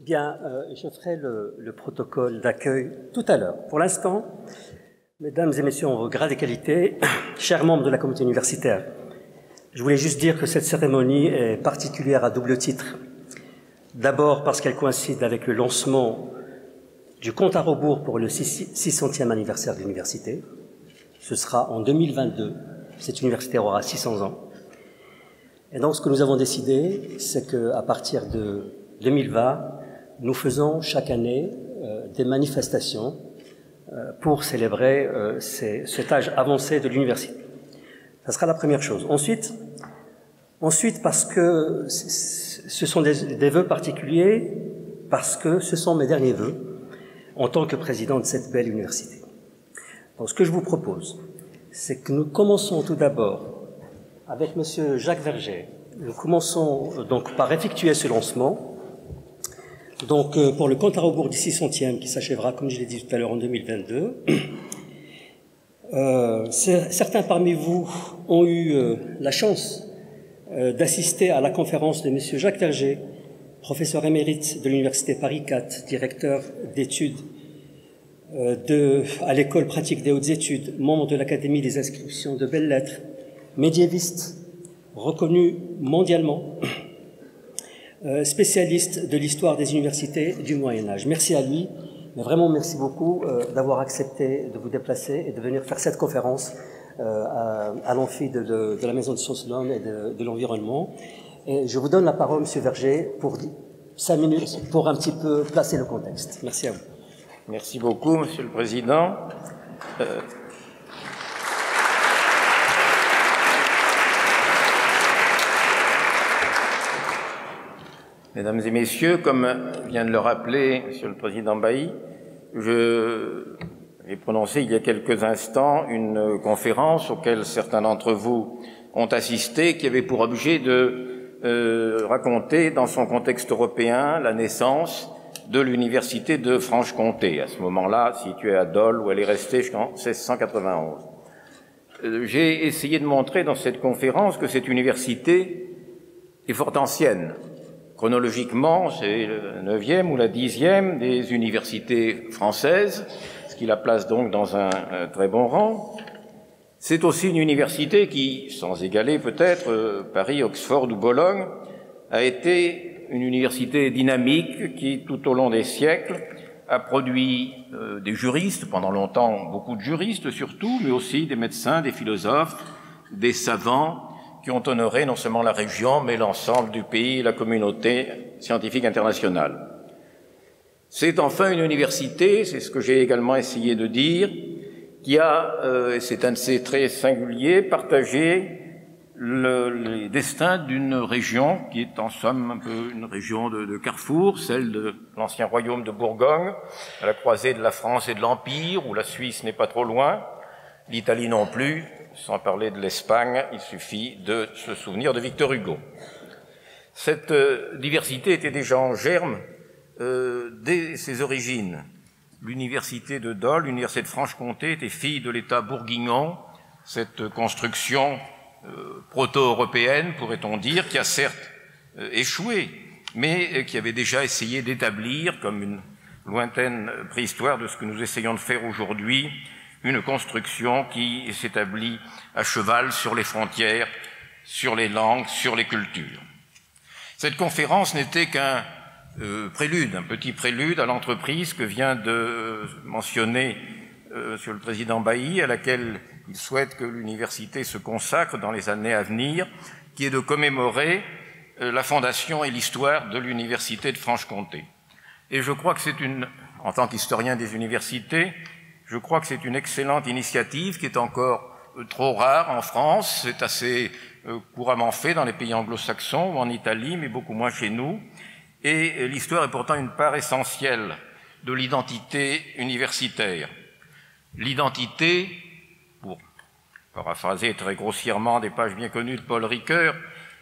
Bien, je ferai le protocole d'accueil tout à l'heure. Pour l'instant, mesdames et messieurs, en vos grades et qualités, chers membres de la communauté universitaire, je voulais juste dire que cette cérémonie est particulière à double titre. D'abord parce qu'elle coïncide avec le lancement du compte à rebours pour le 600e anniversaire de l'université. Ce sera en 2022. Cette université aura 600 ans. Et donc, ce que nous avons décidé, c'est qu'à partir de 2020, nous faisons chaque année des manifestations pour célébrer cet âge avancé de l'université. Ça sera la première chose. Ensuite, parce que ce sont des vœux particuliers, parce que ce sont mes derniers vœux en tant que président de cette belle université. Donc, ce que je vous propose, c'est que nous commençons tout d'abord avec Monsieur Jacques Verger. Nous commençons donc par effectuer ce lancement. Donc, pour le compte à rebours du 600e qui s'achèvera, comme je l'ai dit tout à l'heure, en 2022. Certains parmi vous ont eu la chance d'assister à la conférence de Monsieur Jacques Verger, professeur émérite de l'Université Paris 4, directeur d'études à l'École pratique des hautes études, membre de l'Académie des inscriptions de belles-lettres, médiéviste, reconnu mondialement, spécialiste de l'histoire des universités du Moyen-Âge. Merci à lui, mais vraiment merci beaucoup d'avoir accepté de vous déplacer et de venir faire cette conférence à l'amphi de la Maison des Sciences de l'Homme et de l'Environnement. Et je vous donne la parole, Monsieur Verger, pour 5 minutes pour un petit peu placer le contexte. Merci à vous. Merci beaucoup, Monsieur le Président. Mesdames et Messieurs, comme vient de le rappeler Monsieur le Président Bailly, j'ai prononcé il y a quelques instants une conférence auquel certains d'entre vous ont assisté, qui avait pour objet de raconter dans son contexte européen la naissance de l'université de Franche-Comté, à ce moment-là située à Dole, où elle est restée jusqu'en 1691. J'ai essayé de montrer dans cette conférence que cette université est fort ancienne. Chronologiquement, c'est la 9e ou la 10e des universités françaises, ce qui la place donc dans un très bon rang. C'est aussi une université qui, sans égaler peut-être Paris, Oxford ou Bologne, a été une université dynamique qui, tout au long des siècles, a produit des juristes, pendant longtemps beaucoup de juristes surtout, mais aussi des médecins, des philosophes, des savants, qui ont honoré non seulement la région, mais l'ensemble du pays et la communauté scientifique internationale. C'est enfin une université, c'est ce que j'ai également essayé de dire, qui a, c'est un de ses traits singuliers, partagé les destins d'une région qui est en somme un peu une région de carrefour, celle de l'ancien royaume de Bourgogne, à la croisée de la France et de l'Empire, où la Suisse n'est pas trop loin, l'Italie non plus, sans parler de l'Espagne, il suffit de se souvenir de Victor Hugo. Cette diversité était déjà en germe dès ses origines. L'université de Dole, l'université de Franche-Comté, était fille de l'État bourguignon, cette construction proto-européenne, pourrait-on dire, qui a certes échoué, mais qui avait déjà essayé d'établir, comme une lointaine préhistoire de ce que nous essayons de faire aujourd'hui, une construction qui s'établit à cheval sur les frontières, sur les langues, sur les cultures. Cette conférence n'était qu'un prélude, un petit prélude à l'entreprise que vient de mentionner Monsieur le Président Bailly, à laquelle il souhaite que l'université se consacre dans les années à venir, qui est de commémorer la fondation et l'histoire de l'université de Franche-Comté. Et je crois que c'est en tant qu'historien des universités, je crois que c'est une excellente initiative qui est encore trop rare en France. C'est assez couramment fait dans les pays anglo-saxons ou en Italie, mais beaucoup moins chez nous. Et l'histoire est pourtant une part essentielle de l'identité universitaire. L'identité, pour paraphraser très grossièrement des pages bien connues de Paul Ricoeur,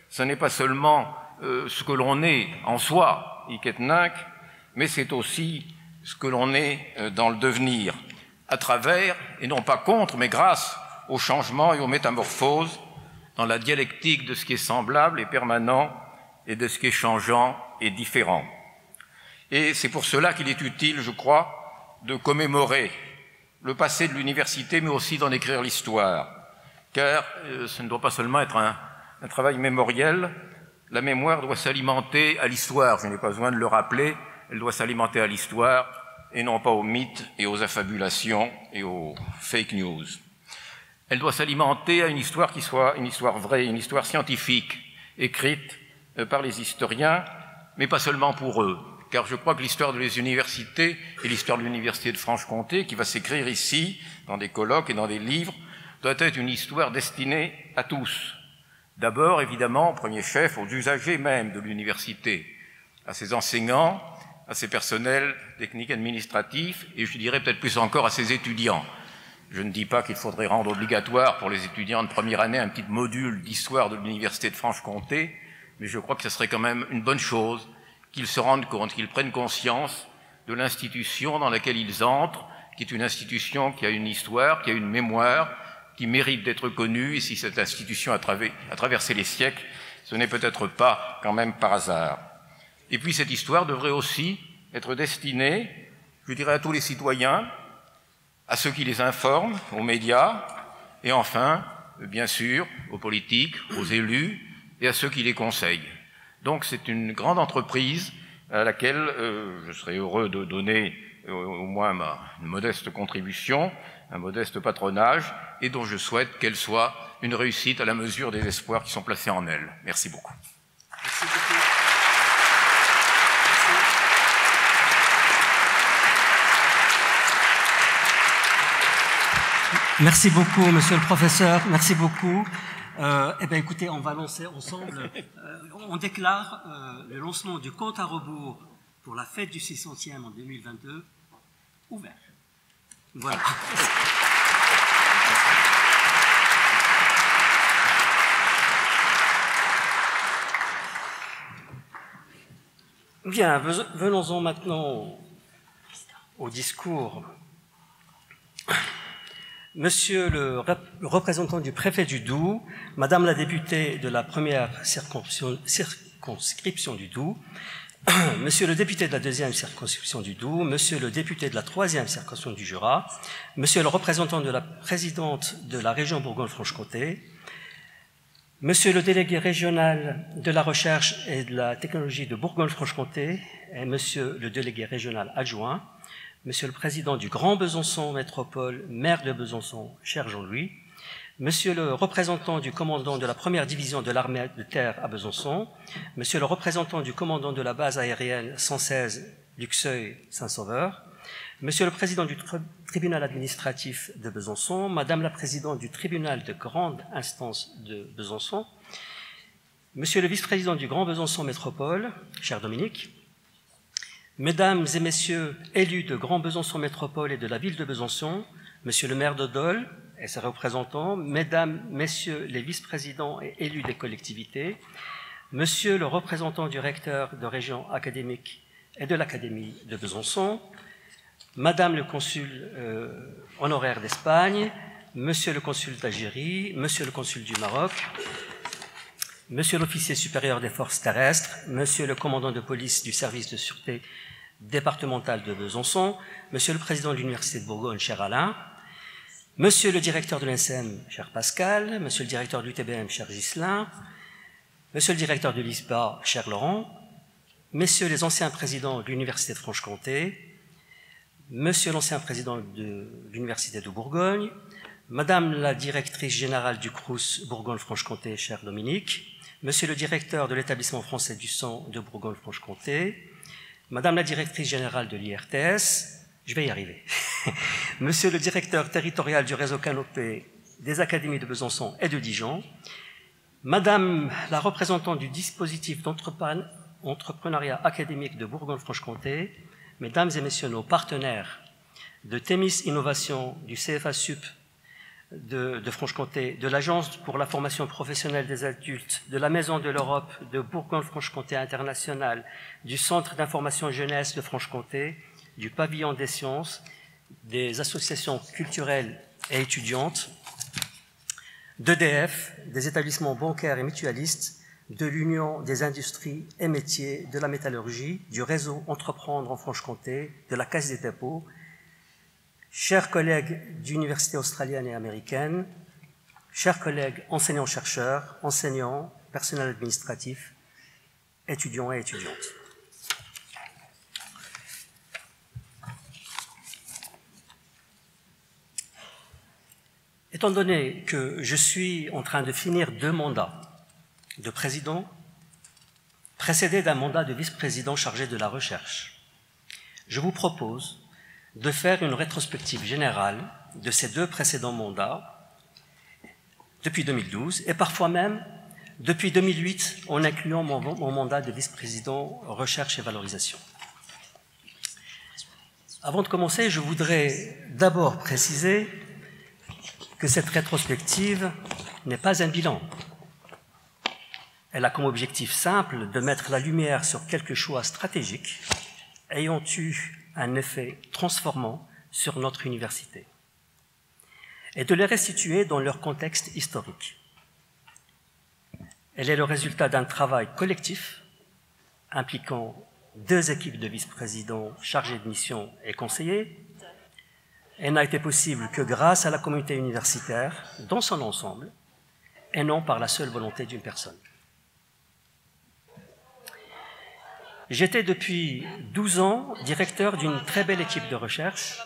ce n'est pas seulement ce que l'on est en soi, hic et nunc, mais c'est aussi ce que l'on est dans le devenir, à travers, et non pas contre, mais grâce aux changements et aux métamorphoses, dans la dialectique de ce qui est semblable et permanent et de ce qui est changeant et différent. Et c'est pour cela qu'il est utile, je crois, de commémorer le passé de l'université, mais aussi d'en écrire l'histoire. Car ce ne doit pas seulement être un travail mémoriel, la mémoire doit s'alimenter à l'histoire, je n'ai pas besoin de le rappeler, elle doit s'alimenter à l'histoire et non pas aux mythes et aux affabulations et aux fake news. Elle doit s'alimenter à une histoire qui soit une histoire vraie, une histoire scientifique, écrite par les historiens, mais pas seulement pour eux, car je crois que l'histoire des universités et l'histoire de l'université de Franche-Comté, qui va s'écrire ici, dans des colloques et dans des livres, doit être une histoire destinée à tous. D'abord, évidemment, au premier chef, aux usagers même de l'université, à ses enseignants, à ses personnels techniques administratifs, et je dirais peut-être plus encore à ses étudiants. Je ne dis pas qu'il faudrait rendre obligatoire pour les étudiants de première année un petit module d'histoire de l'université de Franche-Comté, mais je crois que ce serait quand même une bonne chose qu'ils se rendent compte, qu'ils prennent conscience de l'institution dans laquelle ils entrent, qui est une institution qui a une histoire, qui a une mémoire, qui mérite d'être connue, et si cette institution a traversé les siècles, ce n'est peut-être pas quand même par hasard. Et puis cette histoire devrait aussi être destinée, je dirais, à tous les citoyens, à ceux qui les informent, aux médias, et enfin, bien sûr, aux politiques, aux élus, et à ceux qui les conseillent. Donc c'est une grande entreprise à laquelle je serais heureux de donner au moins une modeste contribution, un modeste patronage, et dont je souhaite qu'elle soit une réussite à la mesure des espoirs qui sont placés en elle. Merci beaucoup. Merci beaucoup. Merci beaucoup, monsieur le professeur. Merci beaucoup. Eh bien, écoutez, on va lancer ensemble. On déclare le lancement du compte à rebours pour la fête du 600e en 2022 ouvert. Voilà. Bien, venons-en maintenant au discours. Monsieur le représentant du préfet du Doubs, Madame la députée de la première circonscription du Doubs, Monsieur le député de la deuxième circonscription du Doubs, Monsieur le député de la troisième circonscription du Jura, Monsieur le représentant de la présidente de la région Bourgogne-Franche-Comté, Monsieur le délégué régional de la recherche et de la technologie de Bourgogne-Franche-Comté et Monsieur le délégué régional adjoint, Monsieur le président du Grand Besançon Métropole, maire de Besançon, cher Jean-Louis, Monsieur le représentant du commandant de la première division de l'armée de terre à Besançon, Monsieur le représentant du commandant de la base aérienne 116 Luxeuil-Saint-Sauveur, Monsieur le président du tribunal administratif de Besançon, Madame la présidente du tribunal de grande instance de Besançon, Monsieur le vice-président du Grand Besançon Métropole, cher Dominique, Mesdames et Messieurs élus de Grand Besançon Métropole et de la ville de Besançon, Monsieur le maire de Dole et ses représentants, Mesdames, Messieurs les vice-présidents et élus des collectivités, Monsieur le représentant du recteur de région académique et de l'Académie de Besançon, Madame le consul honoraire d'Espagne, Monsieur le consul d'Algérie, Monsieur le consul du Maroc, Monsieur l'officier supérieur des forces terrestres, Monsieur le commandant de police du service de sûreté départemental de Besançon, Monsieur le président de l'Université de Bourgogne, cher Alain, Monsieur le directeur de l'INSEM, cher Pascal, Monsieur le directeur de l'UTBM, cher Ghislain, Monsieur le directeur de l'ISPA, cher Laurent, Messieurs les anciens présidents de l'Université de Franche-Comté, Monsieur l'ancien président de l'Université de Bourgogne, Madame la directrice générale du CRUS Bourgogne-Franche-Comté, cher Dominique, Monsieur le directeur de l'établissement français du sang de Bourgogne-Franche-Comté, Madame la directrice générale de l'IRTS, je vais y arriver, Monsieur le directeur territorial du réseau Canopé des académies de Besançon et de Dijon, Madame la représentante du dispositif d'entrepreneuriat académique de Bourgogne-Franche-Comté, Mesdames et Messieurs nos partenaires de Thémis Innovation, du CFA Sup de Franche-Comté, de l'Agence pour la formation professionnelle des adultes, de la Maison de l'Europe de Bourgogne-Franche-Comté International, du Centre d'information jeunesse de Franche-Comté, du Pavillon des sciences, des associations culturelles et étudiantes, d'EDF, des établissements bancaires et mutualistes, de l'Union des industries et métiers de la métallurgie, du réseau Entreprendre en Franche-Comté, de la Caisse des dépôts, chers collègues d'universités australiennes et américaines, chers collègues enseignants-chercheurs, enseignants, personnel administratif, étudiants et étudiantes. Étant donné que je suis en train de finir 2 mandats de président, précédé d'un mandat de vice-président chargé de la recherche, je vous propose de faire une rétrospective générale de ces 2 précédents mandats depuis 2012 et parfois même depuis 2008 en incluant mon mandat de vice-président recherche et valorisation. Avant de commencer, je voudrais d'abord préciser que cette rétrospective n'est pas un bilan. Elle a comme objectif simple de mettre la lumière sur quelques choix stratégiques ayant eu un effet transformant sur notre université et de les restituer dans leur contexte historique. Elle est le résultat d'un travail collectif impliquant 2 équipes de vice-présidents chargés de mission et conseillers. Elle n'a été possible que grâce à la communauté universitaire dans son ensemble et non par la seule volonté d'une personne. J'étais depuis 12 ans directeur d'une très belle équipe de recherche.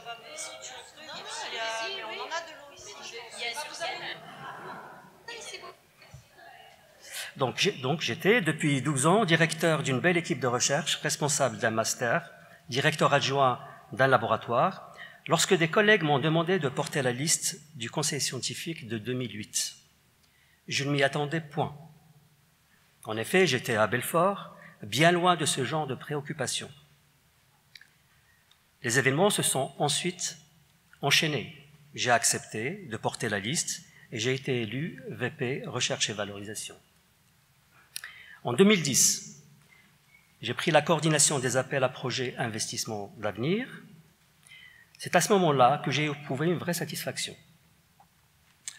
Donc j'étais depuis 12 ans directeur d'une belle équipe de recherche, responsable d'un master, directeur adjoint d'un laboratoire, lorsque des collègues m'ont demandé de porter la liste du conseil scientifique de 2008. Je ne m'y attendais point. En effet, j'étais à Belfort, bien loin de ce genre de préoccupations. Les événements se sont ensuite enchaînés. J'ai accepté de porter la liste et j'ai été élu VP Recherche et Valorisation. En 2010, j'ai pris la coordination des appels à projets Investissement d'avenir. C'est à ce moment-là que j'ai éprouvé une vraie satisfaction.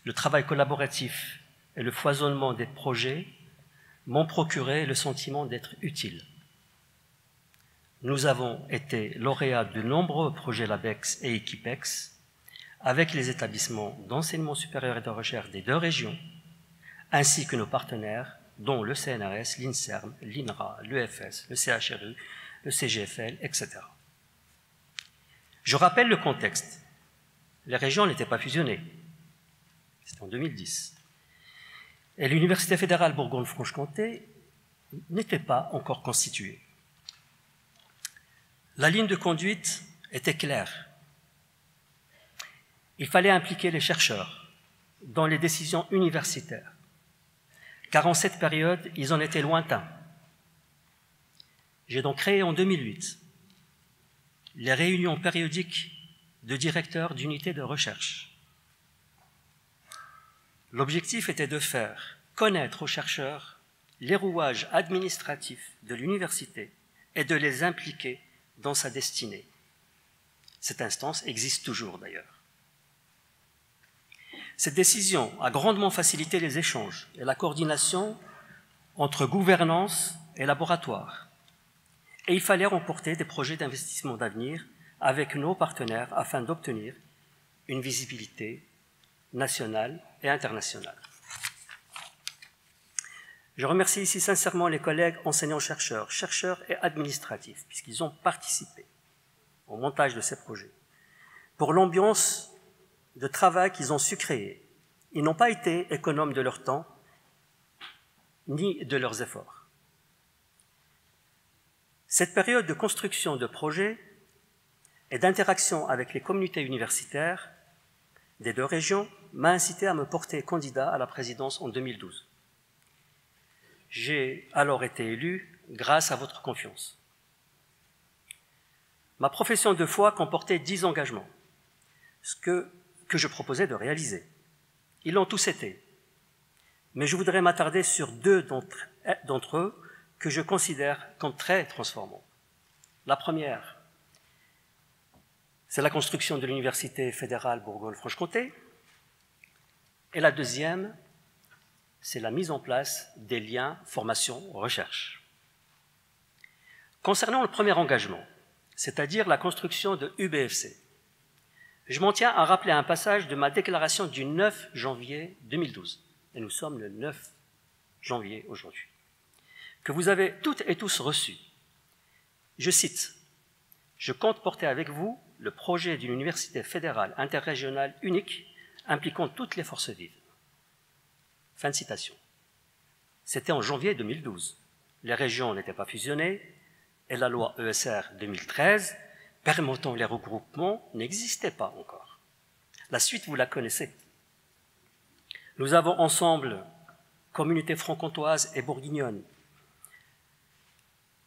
Le travail collaboratif et le foisonnement des projets m'ont procuré le sentiment d'être utile. Nous avons été lauréats de nombreux projets LABEX et Equipex avec les établissements d'enseignement supérieur et de recherche des 2 régions, ainsi que nos partenaires, dont le CNRS, l'INSERM, l'INRA, l'EFS, le CHRU, le CGFL, etc. Je rappelle le contexte. Les régions n'étaient pas fusionnées. C'était en 2010. Et l'Université fédérale Bourgogne-Franche-Comté n'était pas encore constituée. La ligne de conduite était claire. Il fallait impliquer les chercheurs dans les décisions universitaires, car en cette période, ils en étaient lointains. J'ai donc créé en 2008 les réunions périodiques de directeurs d'unités de recherche. L'objectif était de faire connaître aux chercheurs les rouages administratifs de l'université et de les impliquer dans sa destinée. Cette instance existe toujours d'ailleurs. Cette décision a grandement facilité les échanges et la coordination entre gouvernance et laboratoire. Et il fallait remporter des projets d'investissement d'avenir avec nos partenaires afin d'obtenir une visibilité nationale et internationale. Je remercie ici sincèrement les collègues enseignants-chercheurs, chercheurs et administratifs, puisqu'ils ont participé au montage de ces projets, pour l'ambiance de travail qu'ils ont su créer. Ils n'ont pas été économes de leur temps ni de leurs efforts. Cette période de construction de projets et d'interaction avec les communautés universitaires des 2 régions m'a incité à me porter candidat à la présidence en 2012. J'ai alors été élu grâce à votre confiance. Ma profession de foi comportait 10 engagements, ce que je proposais de réaliser. Ils l'ont tous été, mais je voudrais m'attarder sur 2 d'entre eux que je considère comme très transformants. La première, c'est la construction de l'Université fédérale Bourgogne-Franche-Comté, et la deuxième, c'est la mise en place des liens formation-recherche. Concernant le premier engagement, c'est-à-dire la construction de UBFC, je m'en tiens à rappeler un passage de ma déclaration du 9 janvier 2012, et nous sommes le 9 janvier aujourd'hui, que vous avez toutes et tous reçu. Je cite, « Je compte porter avec vous le projet d'une université fédérale interrégionale unique impliquant toutes les forces vives. » Fin de citation. C'était en janvier 2012. Les régions n'étaient pas fusionnées et la loi ESR 2013 permettant les regroupements n'existait pas encore. La suite, vous la connaissez. Nous avons ensemble, communauté franc-comtoise et bourguignonne,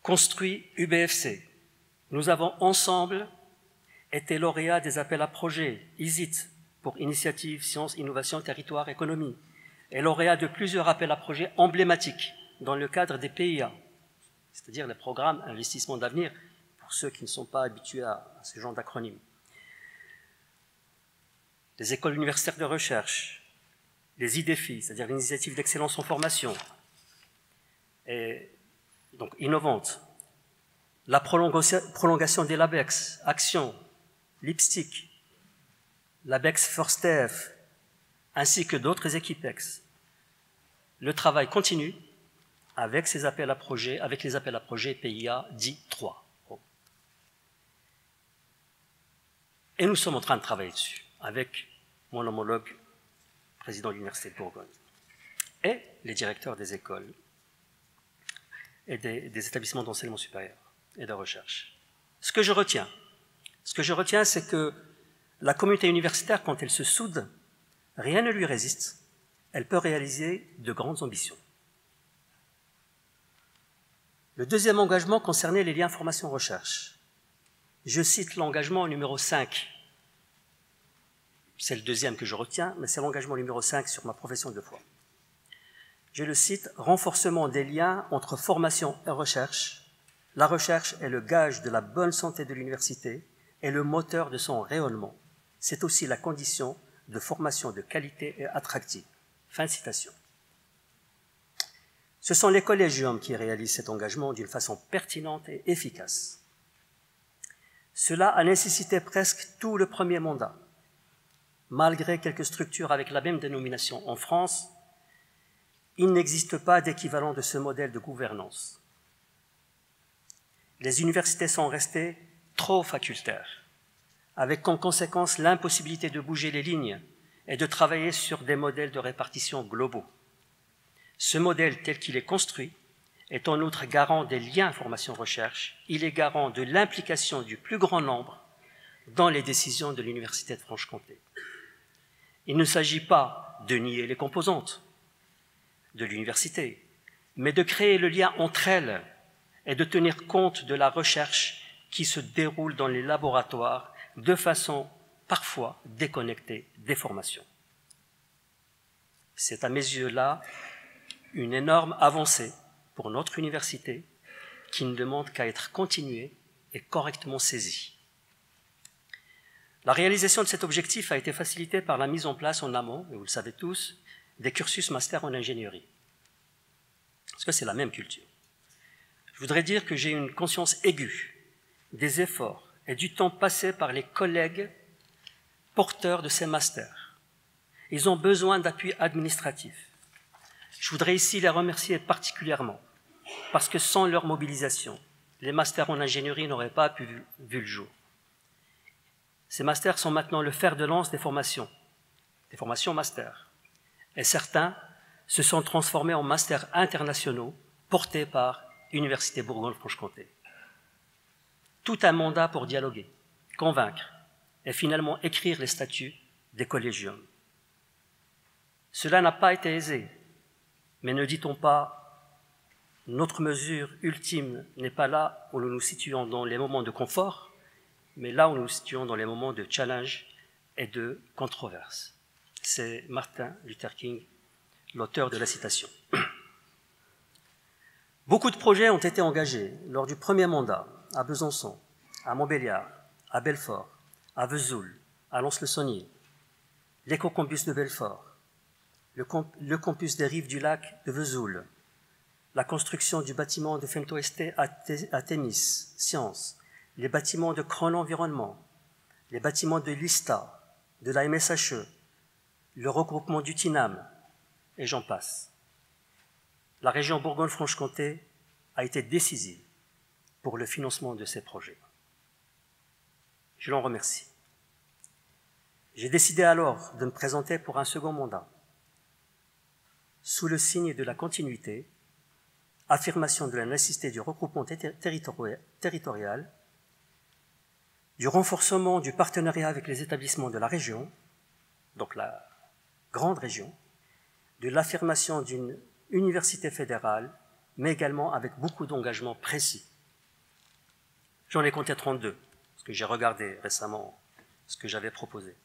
construit UBFC. Nous avons ensemble été lauréats des appels à projets ISIT pour Initiative Sciences, Innovation, Territoire, Économie, et lauréats de plusieurs appels à projets emblématiques dans le cadre des PIA, c'est-à-dire les programmes Investissement d'avenir, pour ceux qui ne sont pas habitués à ce genre d'acronyme. Les écoles universitaires de recherche, les IDEFI, c'est-à-dire l'initiative d'excellence en formation, et donc innovante, la prolongation des LABEX, Action, Lipstick, l'ABEX FirstF, ainsi que d'autres équipex. Le travail continue avec ces appels à projets, avec les appels à projets PIA dits 3. Et nous sommes en train de travailler dessus avec mon homologue, président de l'Université de Bourgogne, et les directeurs des écoles et des établissements d'enseignement supérieur et de recherche. Ce que je retiens, c'est que la communauté universitaire, quand elle se soude, rien ne lui résiste. Elle peut réaliser de grandes ambitions. Le deuxième engagement concernait les liens formation-recherche. Je cite l'engagement numéro 5. C'est le deuxième que je retiens, mais c'est l'engagement numéro 5 sur ma profession de foi. Je le cite, « Renforcement des liens entre formation et recherche. La recherche est le gage de la bonne santé de l'université et le moteur de son rayonnement. C'est aussi la condition de formation de qualité et attractive. » Fin de citation. Ce sont les collégiums qui réalisent cet engagement d'une façon pertinente et efficace. Cela a nécessité presque tout le premier mandat. Malgré quelques structures avec la même dénomination en France, il n'existe pas d'équivalent de ce modèle de gouvernance. Les universités sont restées trop facultaires, avec comme conséquence l'impossibilité de bouger les lignes et de travailler sur des modèles de répartition globaux. Ce modèle tel qu'il est construit est en outre garant des liens formation-recherche, il est garant de l'implication du plus grand nombre dans les décisions de l'Université de Franche-Comté. Il ne s'agit pas de nier les composantes de l'université, mais de créer le lien entre elles et de tenir compte de la recherche qui se déroule dans les laboratoires de façon parfois déconnectée des formations. C'est à mes yeux là une énorme avancée pour notre université qui ne demande qu'à être continuée et correctement saisie. La réalisation de cet objectif a été facilitée par la mise en place en amont, et vous le savez tous, des cursus master en ingénierie. Parce que c'est la même culture. Je voudrais dire que j'ai une conscience aiguë des efforts et du temps passé par les collègues porteurs de ces masters. Ils ont besoin d'appui administratif. Je voudrais ici les remercier particulièrement, parce que sans leur mobilisation, les masters en ingénierie n'auraient pas vu le jour. Ces masters sont maintenant le fer de lance des formations masters. Et certains se sont transformés en masters internationaux portés par Université Bourgogne-Franche-Comté. Tout un mandat pour dialoguer, convaincre et finalement écrire les statuts des collégiums. Cela n'a pas été aisé, mais ne dit-on pas notre mesure ultime n'est pas là où nous nous situons dans les moments de confort, mais là où nous nous situons dans les moments de challenge et de controverse. C'est Martin Luther King, l'auteur de la citation. Beaucoup de projets ont été engagés lors du premier mandat à Besançon, à Montbéliard, à Belfort, à Vesoul, à Lons-le-Saunier, l'écocampus de Belfort, le campus des rives du lac de Vesoul, la construction du bâtiment de Femtoeste à Thémis, Sciences, les bâtiments de Cron Environnement, les bâtiments de l'ISTA, de la MSHE, le regroupement du TINAM, et j'en passe. La région Bourgogne-Franche-Comté a été décisive pour le financement de ces projets. Je l'en remercie. J'ai décidé alors de me présenter pour un second mandat, sous le signe de la continuité, affirmation de la nécessité du regroupement territorial, du renforcement du partenariat avec les établissements de la région, donc la grande région, de l'affirmation d'une université fédérale, mais également avec beaucoup d'engagements précis. J'en ai compté 32, parce que j'ai regardé récemment ce que j'avais proposé.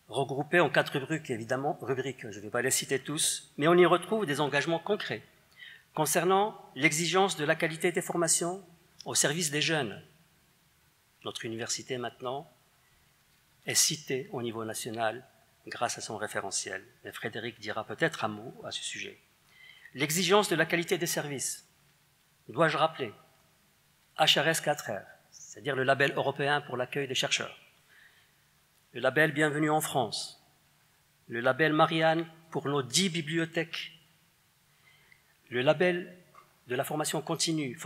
Regroupés en 4 rubriques, évidemment, je ne vais pas les citer tous, mais on y retrouve des engagements concrets concernant l'exigence de la qualité des formations au service des jeunes. Notre université, maintenant, est citée au niveau national grâce à son référentiel. Et Frédéric dira peut-être un mot à ce sujet. L'exigence de la qualité des services. Dois-je rappeler HRS 4R, c'est-à-dire le label européen pour l'accueil des chercheurs, le label Bienvenue en France, le label Marianne pour nos 10 bibliothèques, le label de la formation continue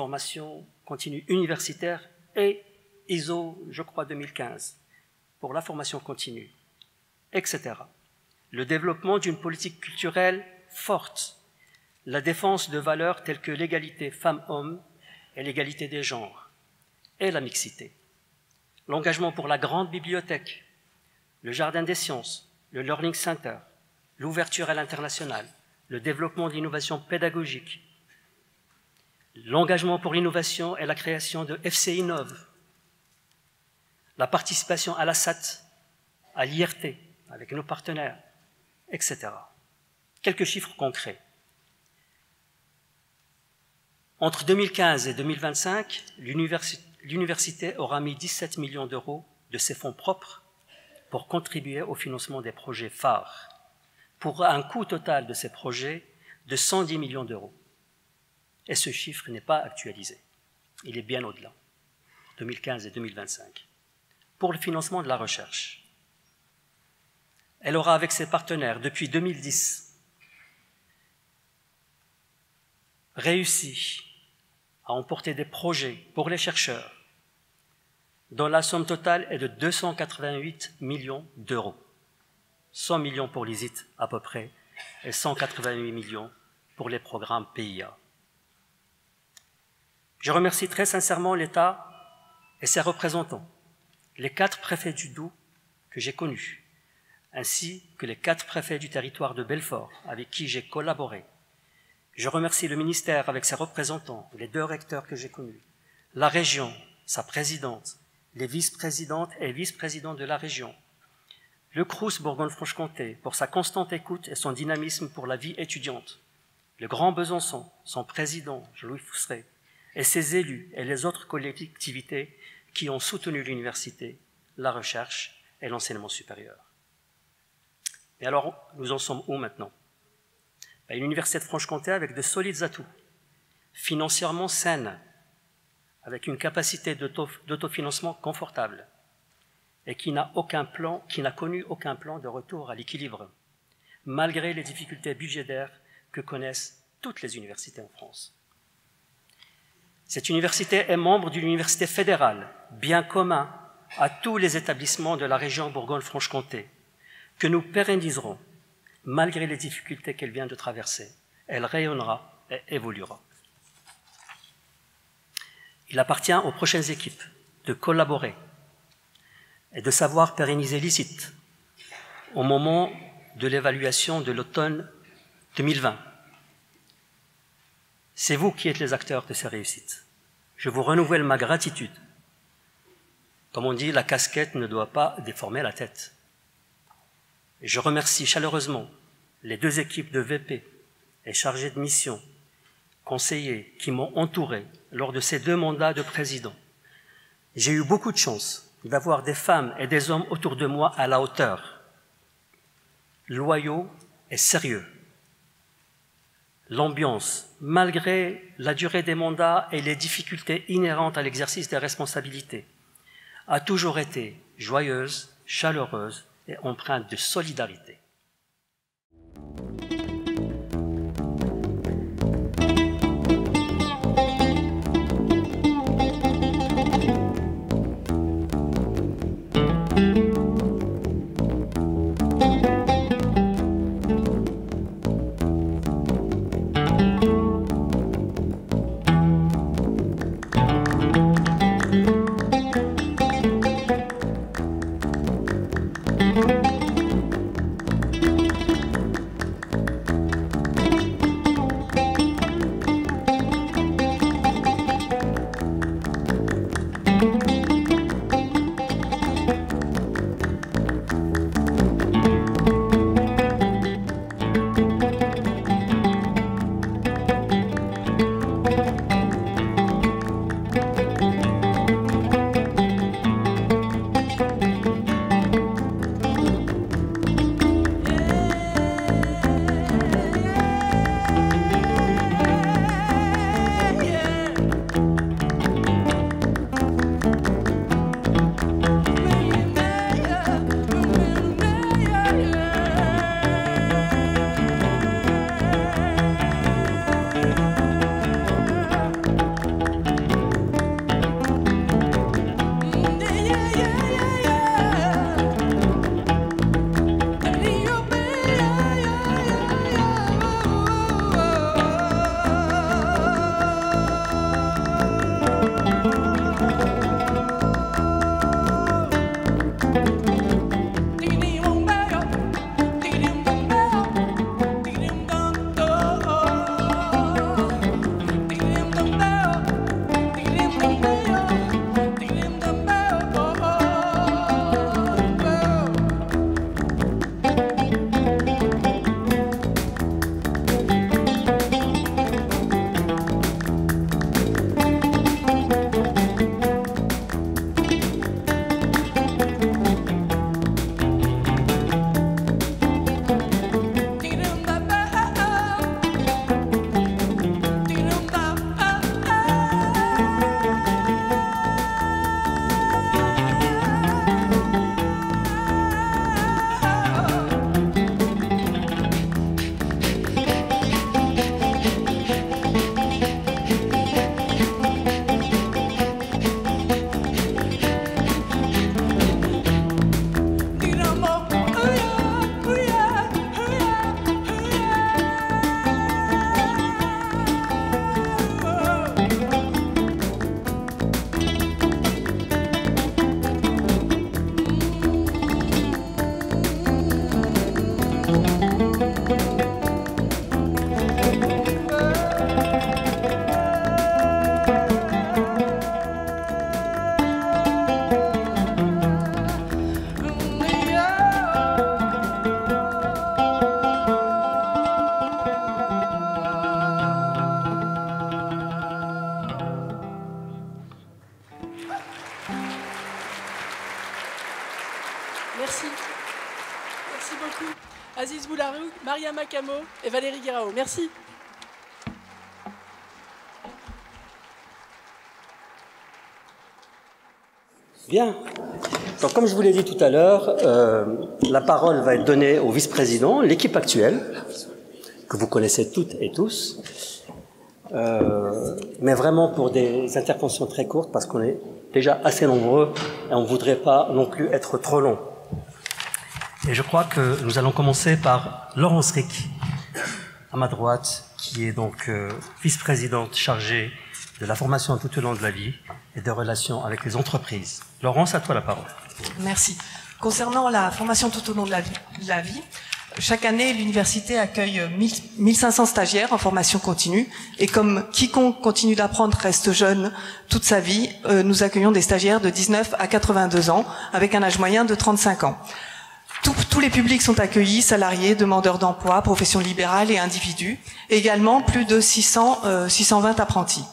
universitaire et ISO, je crois, 2015, pour la formation continue, etc. Le développement d'une politique culturelle forte, la défense de valeurs telles que l'égalité femmes-hommes et l'égalité des genres, et la mixité. L'engagement pour la grande bibliothèque, le jardin des sciences, le Learning Center, l'ouverture à l'international, le développement de l'innovation pédagogique, l'engagement pour l'innovation et la création de FC Innove, la participation à la SAT, à l'IRT, avec nos partenaires, etc. Quelques chiffres concrets. Entre 2015 et 2025, l'université aura mis 17 millions d'euros de ses fonds propres pour contribuer au financement des projets phares, pour un coût total de ces projets de 110 millions d'euros. Et ce chiffre n'est pas actualisé. Il est bien au-delà, 2015 et 2025. Pour le financement de la recherche, elle aura avec ses partenaires, depuis 2010, réussi à emporter des projets pour les chercheurs dont la somme totale est de 288 millions d'euros. 100 millions pour l'ISIT à peu près et 188 millions pour les programmes PIA. Je remercie très sincèrement l'État et ses représentants, les 4 préfets du Doubs que j'ai connus, ainsi que les 4 préfets du territoire de Belfort avec qui j'ai collaboré. Je remercie le ministère avec ses représentants, les 2 recteurs que j'ai connus, la région, sa présidente, les vice-présidentes et vice-présidents de la région, le Crous Bourgogne-Franche-Comté pour sa constante écoute et son dynamisme pour la vie étudiante, le Grand Besançon, son président, Jean-Louis Fousseret, et ses élus et les autres collectivités qui ont soutenu l'université, la recherche et l'enseignement supérieur. Et alors, nous en sommes où maintenant? Une université de Franche-Comté avec de solides atouts, financièrement saine, avec une capacité d'autofinancement confortable, et qui n'a connu aucun plan de retour à l'équilibre, malgré les difficultés budgétaires que connaissent toutes les universités en France. Cette université est membre d'une université fédérale, bien commun à tous les établissements de la région Bourgogne-Franche-Comté, que nous pérenniserons, malgré les difficultés qu'elle vient de traverser. Elle rayonnera et évoluera. Il appartient aux prochaines équipes de collaborer et de savoir pérenniser l'ISIT au moment de l'évaluation de l'automne 2020. C'est vous qui êtes les acteurs de ces réussites. Je vous renouvelle ma gratitude. Comme on dit, la casquette ne doit pas déformer la tête. Et je remercie chaleureusement les 2 équipes de VP et chargés de mission, conseillers qui m'ont entouré lors de ces 2 mandats de président. J'ai eu beaucoup de chance d'avoir des femmes et des hommes autour de moi à la hauteur, loyaux est sérieux. L'ambiance, malgré la durée des mandats et les difficultés inhérentes à l'exercice des responsabilités, a toujours été joyeuse, chaleureuse et empreinte de solidarité. Merci. Merci beaucoup. Aziz Boularou, Maria Macamo et Valérie Guirao. Merci. Bien. Donc, comme je vous l'ai dit tout à l'heure, la parole va être donnée au vice-président, l'équipe actuelle, que vous connaissez toutes et tous, mais vraiment pour des interventions très courtes, parce qu'on est déjà assez nombreux et on ne voudrait pas non plus être trop long. Et je crois que nous allons commencer par Laurence Rick, à ma droite, qui est donc vice-présidente chargée de la formation tout au long de la vie et des relations avec les entreprises. Laurence, à toi la parole. Merci. Concernant la formation tout au long de la vie, chaque année, l'université accueille 1500 stagiaires en formation continue. Et comme quiconque continue d'apprendre reste jeune toute sa vie, nous accueillons des stagiaires de 19 à 82 ans, avec un âge moyen de 35 ans. Tous les publics sont accueillis, salariés, demandeurs d'emploi, professions libérales et individus. Et également, plus de 620 apprentis.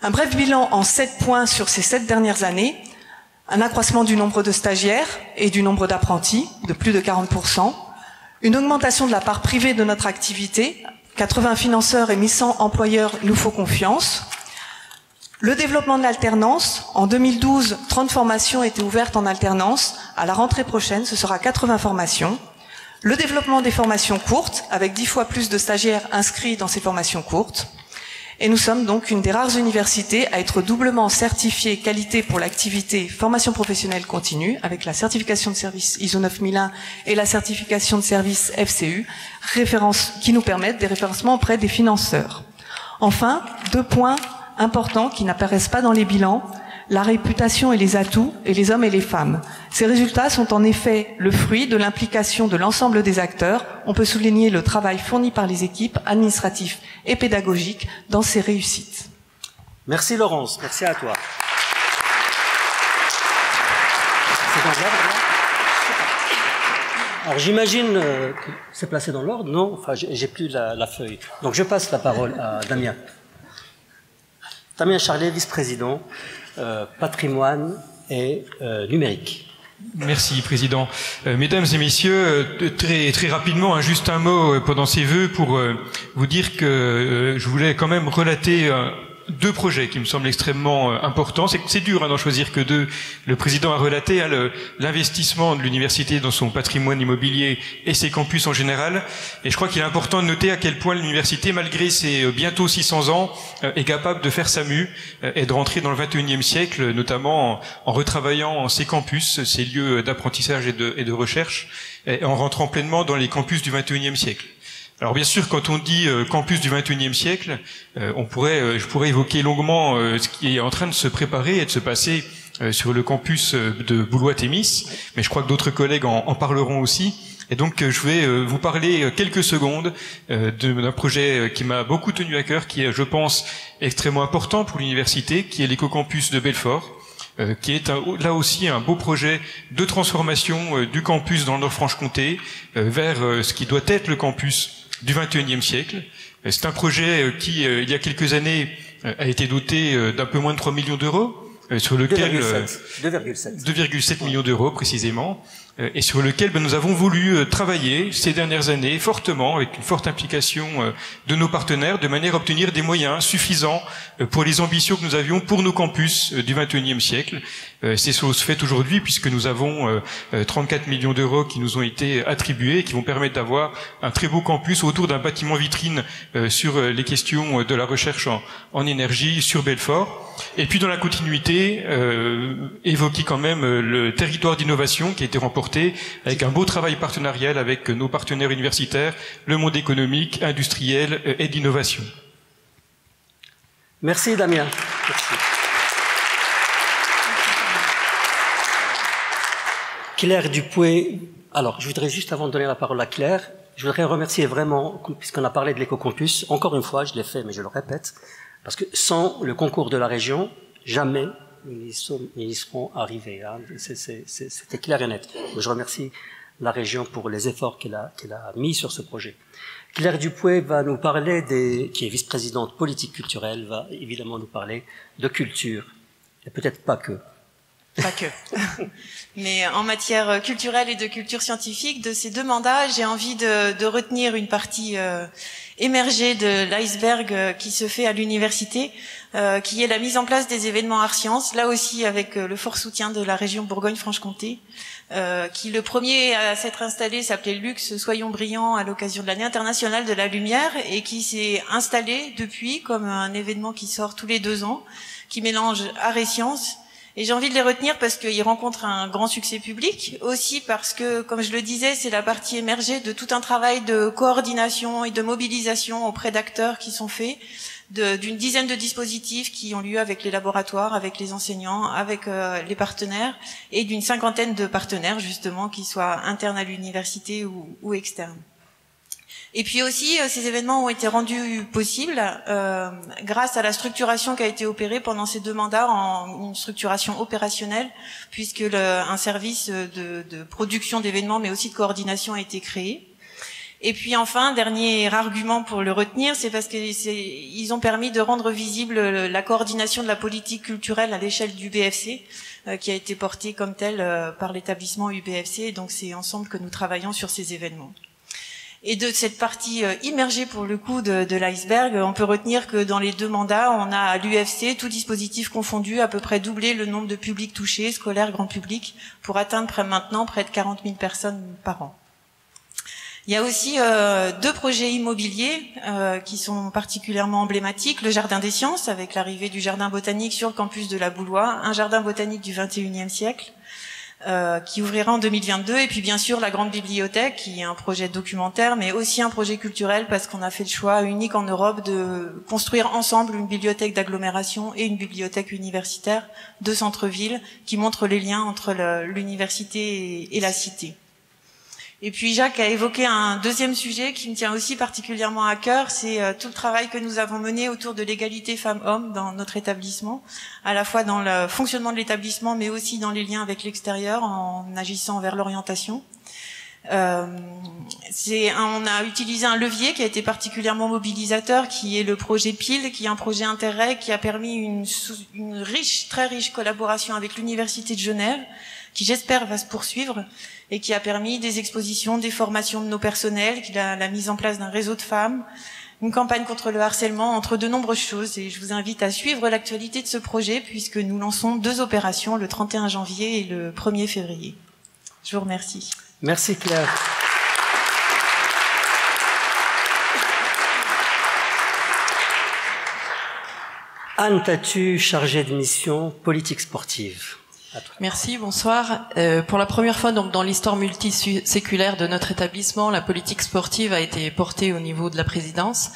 Un bref bilan en 7 points sur ces 7 dernières années. Un accroissement du nombre de stagiaires et du nombre d'apprentis de plus de 40%. Une augmentation de la part privée de notre activité, 80 financeurs et 1100 employeurs nous font confiance. Le développement de l'alternance, en 2012, 30 formations étaient ouvertes en alternance. À la rentrée prochaine, ce sera 80 formations. Le développement des formations courtes, avec 10 fois plus de stagiaires inscrits dans ces formations courtes. Et nous sommes donc une des rares universités à être doublement certifiée qualité pour l'activité formation professionnelle continue, avec la certification de service ISO 9001 et la certification de service FCU, références qui nous permettent des référencements auprès des financeurs. Enfin, 2 points importants qui n'apparaissent pas dans les bilans, la réputation et les atouts, et les hommes et les femmes. Ces résultats sont en effet le fruit de l'implication de l'ensemble des acteurs. On peut souligner le travail fourni par les équipes administratives et pédagogiques dans ces réussites. Merci Laurence, merci à toi. C'est dans l'ordre, là ? Alors j'imagine que c'est placé dans l'ordre, non ? Enfin, j'ai plus la feuille. Donc je passe la parole à Damien. Damien Charlet, vice-président, patrimoine et numérique. Merci, Président. Mesdames et messieurs, très rapidement, juste un mot pendant ces vœux pour vous dire que je voulais quand même relater 2 projets qui me semblent extrêmement importants. C'est dur d'en choisir que 2. Le Président a relaté l'investissement de l'université dans son patrimoine immobilier et ses campus en général. Et je crois qu'il est important de noter à quel point l'université, malgré ses bientôt 600 ans, est capable de faire sa mue et de rentrer dans le 21e siècle, notamment en retravaillant ses campus, ses lieux d'apprentissage et de recherche, et en rentrant pleinement dans les campus du 21e siècle. Alors bien sûr, quand on dit campus du 21e siècle, je pourrais évoquer longuement ce qui est en train de se préparer et de se passer sur le campus de Boulois-Thémis, mais je crois que d'autres collègues en parleront aussi. Et donc je vais vous parler quelques secondes d'un projet qui m'a beaucoup tenu à cœur, qui est, je pense, extrêmement important pour l'université, qui est l'éco-campus de Belfort, qui est là aussi un beau projet de transformation du campus dans le Nord-Franche-Comté vers ce qui doit être le campus du 21e siècle. C'est un projet qui, il y a quelques années, a été doté d'un peu moins de 3 millions d'euros, sur lequel 2,7 millions d'euros précisément, et sur lequel nous avons voulu travailler ces dernières années fortement, avec une forte implication de nos partenaires, de manière à obtenir des moyens suffisants pour les ambitions que nous avions pour nos campus du 21e siècle. C'est chose faite aujourd'hui, puisque nous avons 34 millions d'euros qui nous ont été attribués et qui vont permettre d'avoir un très beau campus autour d'un bâtiment vitrine sur les questions de la recherche en énergie sur Belfort. Et puis dans la continuité, évoquer quand même le territoire d'innovation qui a été remporté avec un beau travail partenarial avec nos partenaires universitaires, le monde économique, industriel et d'innovation. Merci Damien. Merci. Claire Dupoué. Alors, je voudrais juste, avant de donner la parole à Claire, je voudrais remercier vraiment, puisqu'on a parlé de l'éco-campus, encore une fois, je l'ai fait, mais je le répète, parce que sans le concours de la région, jamais nous y serons arrivés. Hein. C'était clair et net. Je remercie la région pour les efforts qu'elle a mis sur ce projet. Claire Dupoué va nous parler qui est vice-présidente politique culturelle, va évidemment nous parler de culture. Et peut-être pas que. Pas que. Mais en matière culturelle et de culture scientifique, de ces 2 mandats, j'ai envie de retenir une partie émergée de l'iceberg qui se fait à l'université, qui est la mise en place des événements Art Sciences, là aussi avec le fort soutien de la région Bourgogne-Franche-Comté, qui le premier à s'être installé s'appelait Luxe Soyons Brillants à l'occasion de l'année internationale de la lumière, et qui s'est installé depuis comme un événement qui sort tous les 2 ans, qui mélange art et sciences. Et j'ai envie de les retenir parce qu'ils rencontrent un grand succès public, aussi parce que, comme je le disais, c'est la partie émergée de tout un travail de coordination et de mobilisation auprès d'acteurs qui sont faits, d'une dizaine de dispositifs qui ont lieu avec les laboratoires, avec les enseignants, avec les partenaires, et d'une 50aine de partenaires, justement, qui soient internes à l'université ou externes. Et puis aussi, ces événements ont été rendus possibles grâce à la structuration qui a été opérée pendant ces 2 mandats en une structuration opérationnelle, puisque un service de production d'événements, mais aussi de coordination a été créé. Et puis enfin, dernier argument pour le retenir, c'est parce qu'ils ont permis de rendre visible la coordination de la politique culturelle à l'échelle du BFC, qui a été portée comme telle par l'établissement UBFC, et donc c'est ensemble que nous travaillons sur ces événements. Et de cette partie immergée pour le coup de l'iceberg, on peut retenir que dans les 2 mandats, on a à l'UFC, tout dispositif confondu, à peu près doublé le nombre de publics touchés, scolaires, grand public, pour atteindre maintenant près de 40 000 personnes par an. Il y a aussi 2 projets immobiliers qui sont particulièrement emblématiques. Le Jardin des Sciences, avec l'arrivée du jardin botanique sur le campus de la Boulois, un jardin botanique du XXIe siècle, qui ouvrira en 2022, et puis bien sûr la Grande Bibliothèque, qui est un projet documentaire, mais aussi un projet culturel, parce qu'on a fait le choix unique en Europe de construire ensemble une bibliothèque d'agglomération et une bibliothèque universitaire de centre-ville, qui montre les liens entre l'université et la cité. Et puis Jacques a évoqué un deuxième sujet qui me tient aussi particulièrement à cœur, c'est tout le travail que nous avons mené autour de l'égalité femmes-hommes dans notre établissement, à la fois dans le fonctionnement de l'établissement, mais aussi dans les liens avec l'extérieur, en agissant vers l'orientation. On a utilisé un levier qui a été particulièrement mobilisateur, qui est le projet PIL, qui est un projet Interreg, qui a permis une très riche collaboration avec l'Université de Genève, qui j'espère va se poursuivre, et qui a permis des expositions, des formations de nos personnels, la mise en place d'un réseau de femmes, une campagne contre le harcèlement, entre de nombreuses choses. Et je vous invite à suivre l'actualité de ce projet, puisque nous lançons 2 opérations, le 31 janvier et le 1er février. Je vous remercie. Merci Claire. Anne Tatu, chargée de mission politique sportive. Merci, bonsoir. Pour la première fois donc dans l'histoire multiséculaire de notre établissement, la politique sportive a été portée au niveau de la présidence.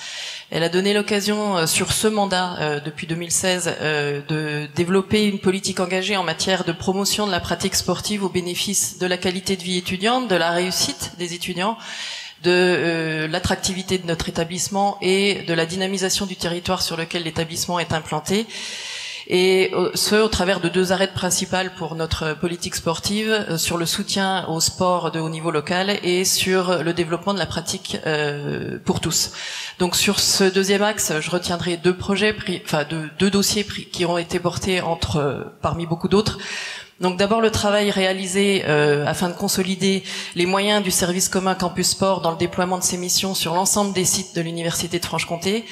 Elle a donné l'occasion sur ce mandat depuis 2016 de développer une politique engagée en matière de promotion de la pratique sportive au bénéfice de la qualité de vie étudiante, de la réussite des étudiants, de l'attractivité de notre établissement et de la dynamisation du territoire sur lequel l'établissement est implanté. Et ce, au travers de 2 arêtes principales pour notre politique sportive, sur le soutien au sport de haut niveau local et sur le développement de la pratique pour tous. Donc sur ce deuxième axe, je retiendrai 2 projets, deux dossiers qui ont été portés parmi beaucoup d'autres. Donc d'abord le travail réalisé afin de consolider les moyens du service commun Campus Sport dans le déploiement de ses missions sur l'ensemble des sites de l'Université de Franche-Comté,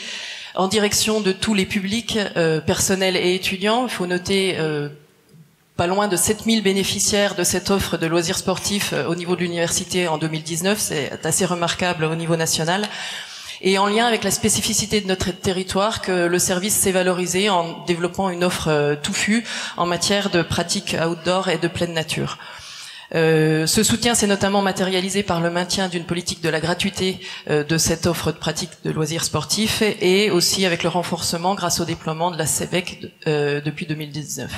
en direction de tous les publics, personnels et étudiants. Il faut noter pas loin de 7000 bénéficiaires de cette offre de loisirs sportifs au niveau de l'université en 2019. C'est assez remarquable au niveau national. Et en lien avec la spécificité de notre territoire, que le service s'est valorisé en développant une offre touffue en matière de pratiques outdoor et de pleine nature. Ce soutien s'est notamment matérialisé par le maintien d'une politique de la gratuité de cette offre de pratique de loisirs sportifs et aussi avec le renforcement grâce au déploiement de la CEBEC depuis 2019.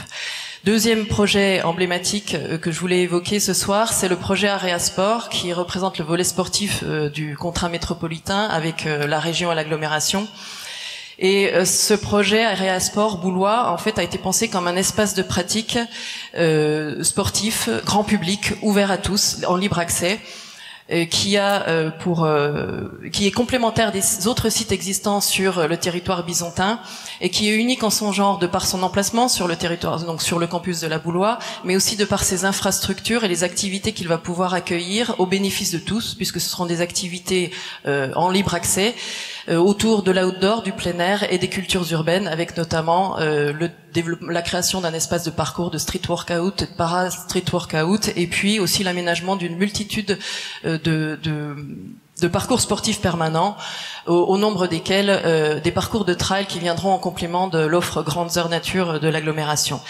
Deuxième projet emblématique que je voulais évoquer ce soir, c'est le projet Area Sport qui représente le volet sportif du contrat métropolitain avec la région et l'agglomération. Et ce projet Area Sport Boulois, en fait, a été pensé comme un espace de pratique sportif, grand public, ouvert à tous, en libre accès, qui est complémentaire des autres sites existants sur le territoire bisontin et qui est unique en son genre de par son emplacement sur le territoire, donc sur le campus de la Boulois, mais aussi de par ses infrastructures et les activités qu'il va pouvoir accueillir au bénéfice de tous, puisque ce seront des activités en libre accès autour de l'outdoor, du plein air et des cultures urbaines, avec notamment la création d'un espace de parcours de street workout, de para-street workout, et puis aussi l'aménagement d'une multitude de parcours sportifs permanents, au nombre desquels des parcours de trail qui viendront en complément de l'offre Grandes Heures Nature de l'agglomération.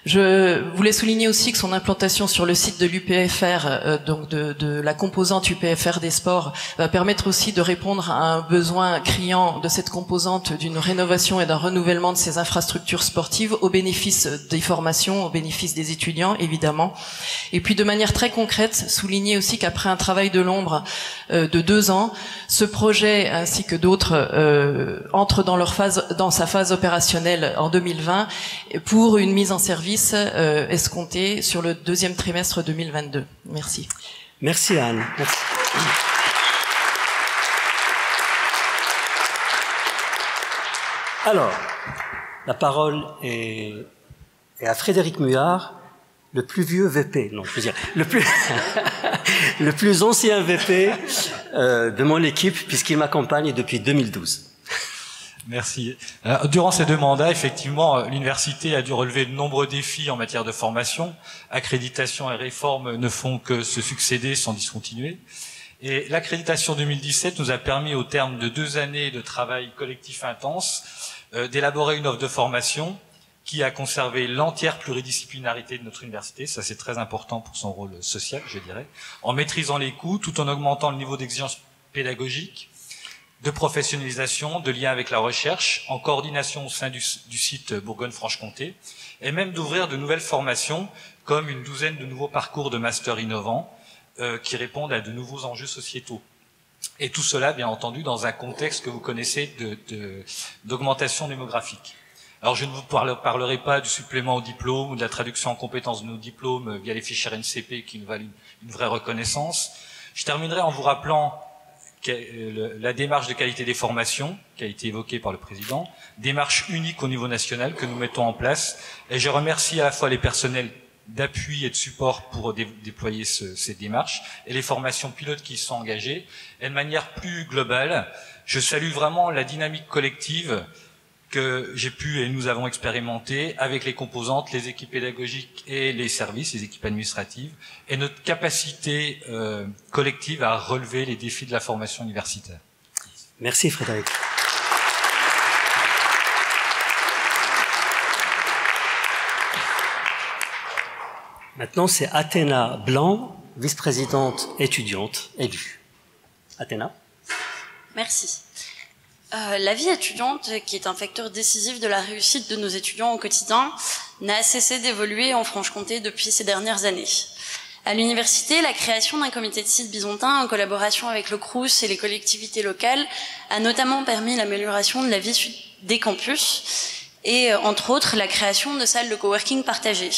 Je voulais souligner aussi que son implantation sur le site de l'UPFR, donc de la composante UPFR des sports, va permettre aussi de répondre à un besoin criant de cette composante d'une rénovation et d'un renouvellement de ses infrastructures sportives au bénéfice des formations, au bénéfice des étudiants, évidemment. Et puis de manière très concrète, souligner aussi qu'après un travail de l'ombre de 2 ans, ce projet ainsi que d'autres entrent dans sa phase opérationnelle en 2020 pour une mise en service escompté sur le 2e trimestre 2022. Merci. Merci Anne. Merci. Alors, la parole est à Frédéric Muard, le plus vieux VP, non, je veux dire, le plus ancien VP de mon équipe, puisqu'il m'accompagne depuis 2012. Merci. Durant ces 2 mandats, effectivement, l'université a dû relever de nombreux défis en matière de formation. Accréditation et réforme ne font que se succéder sans discontinuer. Et l'accréditation 2017 nous a permis, au terme de 2 années de travail collectif intense, d'élaborer une offre de formation qui a conservé l'entière pluridisciplinarité de notre université, ça c'est très important pour son rôle social, je dirais, en maîtrisant les coûts, tout en augmentant le niveau d'exigence pédagogique, de professionnalisation, de lien avec la recherche, en coordination au sein du site Bourgogne-Franche-Comté, et même d'ouvrir de nouvelles formations, comme une 12aine de nouveaux parcours de master innovants, qui répondent à de nouveaux enjeux sociétaux. Et tout cela, bien entendu, dans un contexte que vous connaissez d'augmentation démographique. Alors, je ne vous parlerai pas du supplément au diplôme ou de la traduction en compétences de nos diplômes via les fichiers NCP qui nous valent une vraie reconnaissance. Je terminerai en vous rappelant la démarche de qualité des formations qui a été évoquée par le président, démarche unique au niveau national que nous mettons en place. Et je remercie à la fois les personnels d'appui et de support pour déployer ces démarches et les formations pilotes qui y sont engagées. Et de manière plus globale, je salue vraiment la dynamique collective que j'ai pu et nous avons expérimenté avec les composantes, les équipes pédagogiques et les services, les équipes administratives, et notre capacité collective à relever les défis de la formation universitaire. Merci Frédéric. Maintenant, c'est Athéna Blanc, vice-présidente étudiante élue. Athéna. Merci. La vie étudiante, qui est un facteur décisif de la réussite de nos étudiants au quotidien, n'a cessé d'évoluer en Franche-Comté depuis ces dernières années. À l'université, la création d'un comité de site byzantin en collaboration avec le Crous et les collectivités locales a notamment permis l'amélioration de la vie des campus et, entre autres, la création de salles de coworking partagées.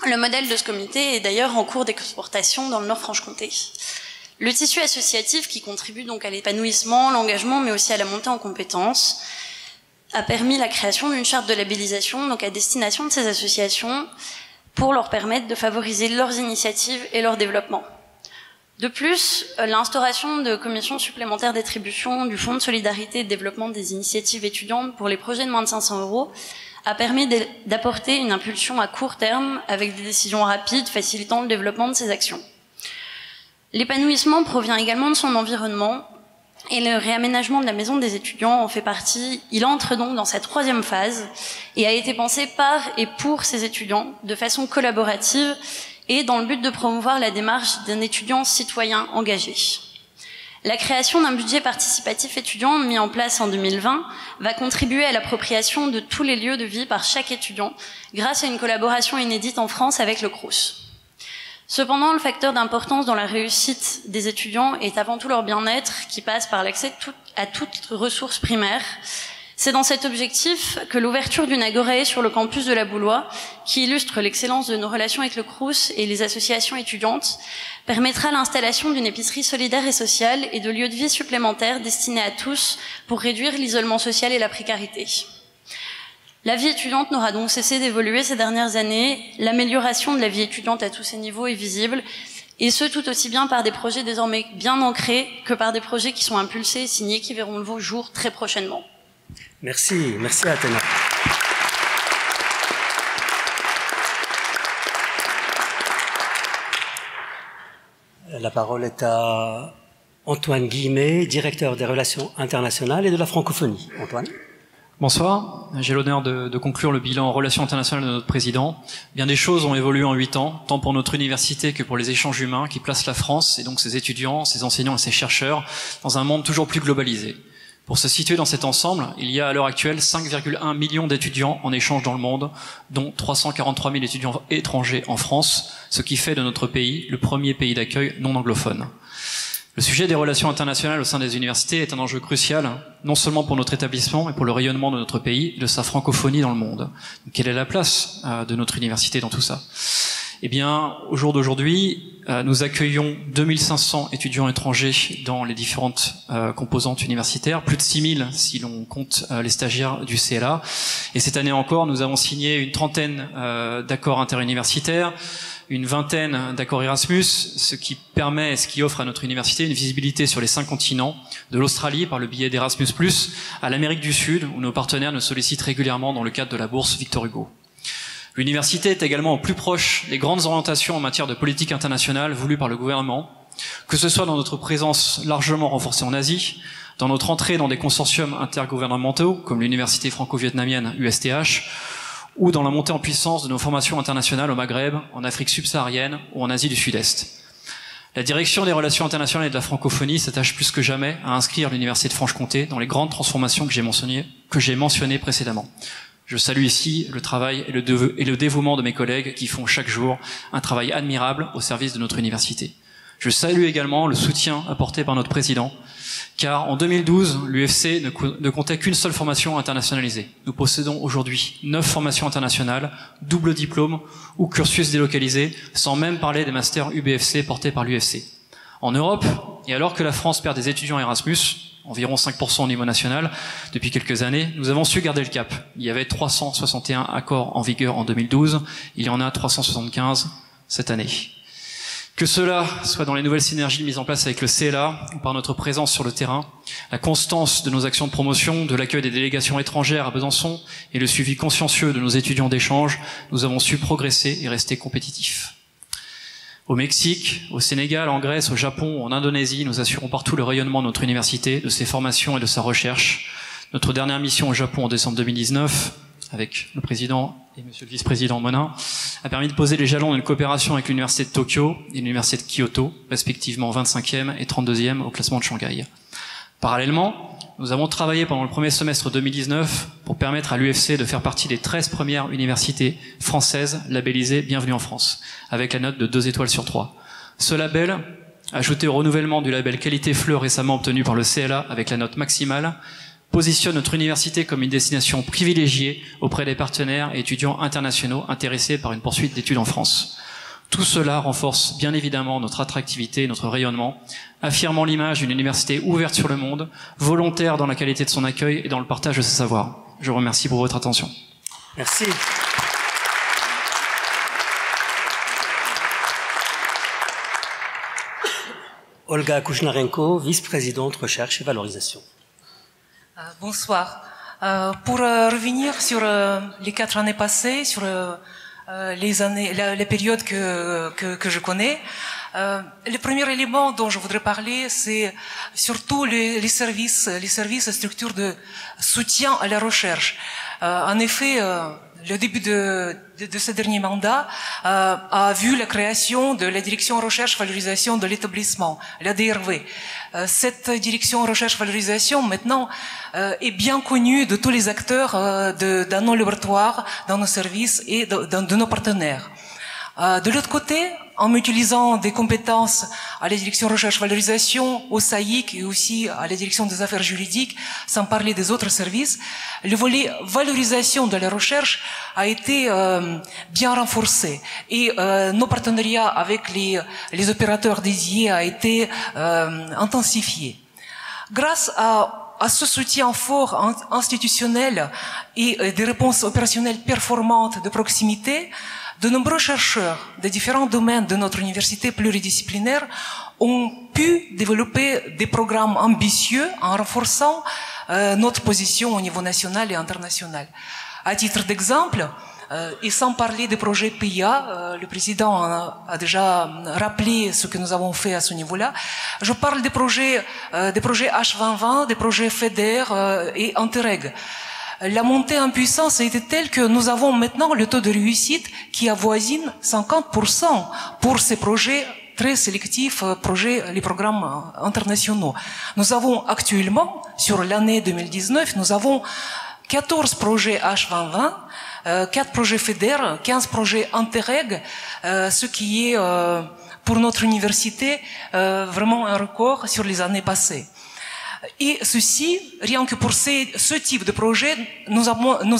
Le modèle de ce comité est d'ailleurs en cours d'exportation dans le Nord-Franche-Comté. Le tissu associatif, qui contribue donc à l'épanouissement, l'engagement, mais aussi à la montée en compétences, a permis la création d'une charte de labellisation donc à destination de ces associations pour leur permettre de favoriser leurs initiatives et leur développement. De plus, l'instauration de commissions supplémentaires d'attribution du Fonds de solidarité et de développement des initiatives étudiantes pour les projets de moins de 500 € a permis d'apporter une impulsion à court terme avec des décisions rapides facilitant le développement de ces actions. L'épanouissement provient également de son environnement et le réaménagement de la maison des étudiants en fait partie. Il entre donc dans sa 3e phase et a été pensé par et pour ces étudiants de façon collaborative et dans le but de promouvoir la démarche d'un étudiant citoyen engagé. La création d'un budget participatif étudiant mis en place en 2020 va contribuer à l'appropriation de tous les lieux de vie par chaque étudiant grâce à une collaboration inédite en France avec le Crous. Cependant, le facteur d'importance dans la réussite des étudiants est avant tout leur bien-être qui passe par l'accès à toutes ressources primaires. C'est dans cet objectif que l'ouverture d'une agorae sur le campus de la Boulois, qui illustre l'excellence de nos relations avec le Crous et les associations étudiantes, permettra l'installation d'une épicerie solidaire et sociale et de lieux de vie supplémentaires destinés à tous pour réduire l'isolement social et la précarité. La vie étudiante n'aura donc cessé d'évoluer ces dernières années. L'amélioration de la vie étudiante à tous ces niveaux est visible, et ce tout aussi bien par des projets désormais bien ancrés que par des projets qui sont impulsés et signés qui verront le jour très prochainement. Merci, merci Athéna. La parole est à Antoine Guillemet, directeur des relations internationales et de la francophonie. Antoine. Bonsoir, j'ai l'honneur de conclure le bilan relations internationales de notre président. Bien des choses ont évolué en 8 ans, tant pour notre université que pour les échanges humains qui placent la France et donc ses étudiants, ses enseignants et ses chercheurs dans un monde toujours plus globalisé. Pour se situer dans cet ensemble, il y a à l'heure actuelle 5,1 millions d'étudiants en échange dans le monde, dont 343 000 étudiants étrangers en France, ce qui fait de notre pays le premier pays d'accueil non anglophone. Le sujet des relations internationales au sein des universités est un enjeu crucial, non seulement pour notre établissement, mais pour le rayonnement de notre pays, de sa francophonie dans le monde. Quelle est la place de notre université dans tout ça ? Eh bien, au jour d'aujourd'hui, nous accueillons 2500 étudiants étrangers dans les différentes composantes universitaires, plus de 6000 si l'on compte les stagiaires du CLA. Et cette année encore, nous avons signé une trentaine d'accords interuniversitaires, une vingtaine d'accords Erasmus, ce qui offre à notre université une visibilité sur les 5 continents, de l'Australie par le biais d'Erasmus+, à l'Amérique du Sud, où nos partenaires nous sollicitent régulièrement dans le cadre de la bourse Victor Hugo. L'université est également au plus proche des grandes orientations en matière de politique internationale voulues par le gouvernement, que ce soit dans notre présence largement renforcée en Asie, dans notre entrée dans des consortiums intergouvernementaux, comme l'université franco-vietnamienne USTH, ou dans la montée en puissance de nos formations internationales au Maghreb, en Afrique subsaharienne ou en Asie du Sud-Est. La direction des relations internationales et de la francophonie s'attache plus que jamais à inscrire l'université de Franche-Comté dans les grandes transformations que j'ai mentionnées précédemment. Je salue ici le travail et le dévouement de mes collègues qui font chaque jour un travail admirable au service de notre université. Je salue également le soutien apporté par notre président, car en 2012, l'UFC ne comptait qu'une seule formation internationalisée. Nous possédons aujourd'hui 9 formations internationales, double diplôme ou cursus délocalisé, sans même parler des masters UBFC portés par l'UFC. En Europe, et alors que la France perd des étudiants Erasmus, environ 5% au niveau national, depuis quelques années, nous avons su garder le cap. Il y avait 361 accords en vigueur en 2012, il y en a 375 cette année. Que cela soit dans les nouvelles synergies mises en place avec le CLA ou par notre présence sur le terrain, la constance de nos actions de promotion, de l'accueil des délégations étrangères à Besançon et le suivi consciencieux de nos étudiants d'échange, nous avons su progresser et rester compétitifs. Au Mexique, au Sénégal, en Grèce, au Japon, en Indonésie, nous assurons partout le rayonnement de notre université, de ses formations et de sa recherche. Notre dernière mission au Japon en décembre 2019, avec le président et monsieur le vice-président Monin, a permis de poser les jalons d'une coopération avec l'université de Tokyo et l'université de Kyoto, respectivement 25e et 32e au classement de Shanghai. Parallèlement, nous avons travaillé pendant le premier semestre 2019 pour permettre à l'UFC de faire partie des 13 premières universités françaises labellisées Bienvenue en France, avec la note de 2 étoiles sur 3. Ce label, ajouté au renouvellement du label Qualité Fleur récemment obtenu par le CLA avec la note maximale, positionne notre université comme une destination privilégiée auprès des partenaires et étudiants internationaux intéressés par une poursuite d'études en France. Tout cela renforce bien évidemment notre attractivité et notre rayonnement, affirmant l'image d'une université ouverte sur le monde, volontaire dans la qualité de son accueil et dans le partage de ses savoirs. Je vous remercie pour votre attention. Merci. Olga Kuchnarenko, vice-présidente recherche et valorisation. Bonsoir. Pour revenir sur les 4 années passées, sur les périodes que je connais, le premier élément dont je voudrais parler, c'est surtout les services et structures de soutien à la recherche. En effet, le début de ce dernier mandat a vu la création de la direction recherche-valorisation de l'établissement, la DRV. Cette direction recherche-valorisation, maintenant, est bien connue de tous les acteurs dans nos laboratoires, dans nos services et de nos partenaires. De l'autre côté, en utilisant des compétences à la direction recherche-valorisation, au SAIC et aussi à la direction des affaires juridiques, sans parler des autres services, le volet valorisation de la recherche a été bien renforcé et nos partenariats avec les opérateurs dédiés a été intensifié. Grâce à ce soutien fort institutionnel et des réponses opérationnelles performantes de proximité, de nombreux chercheurs de différents domaines de notre université pluridisciplinaire ont pu développer des programmes ambitieux en renforçant notre position au niveau national et international. À titre d'exemple, et sans parler des projets PIA, le président a déjà rappelé ce que nous avons fait à ce niveau-là. Je parle des projets H2020, des projets FEDER et Interreg. La montée en puissance a été telle que nous avons maintenant le taux de réussite qui avoisine 50% pour ces projets très sélectifs, les programmes internationaux. Nous avons actuellement, sur l'année 2019, nous avons 14 projets H2020, 4 projets FEDER, 15 projets Interreg, ce qui est pour notre université vraiment un record sur les années passées. Et ceci, rien que pour ce type de projet, nous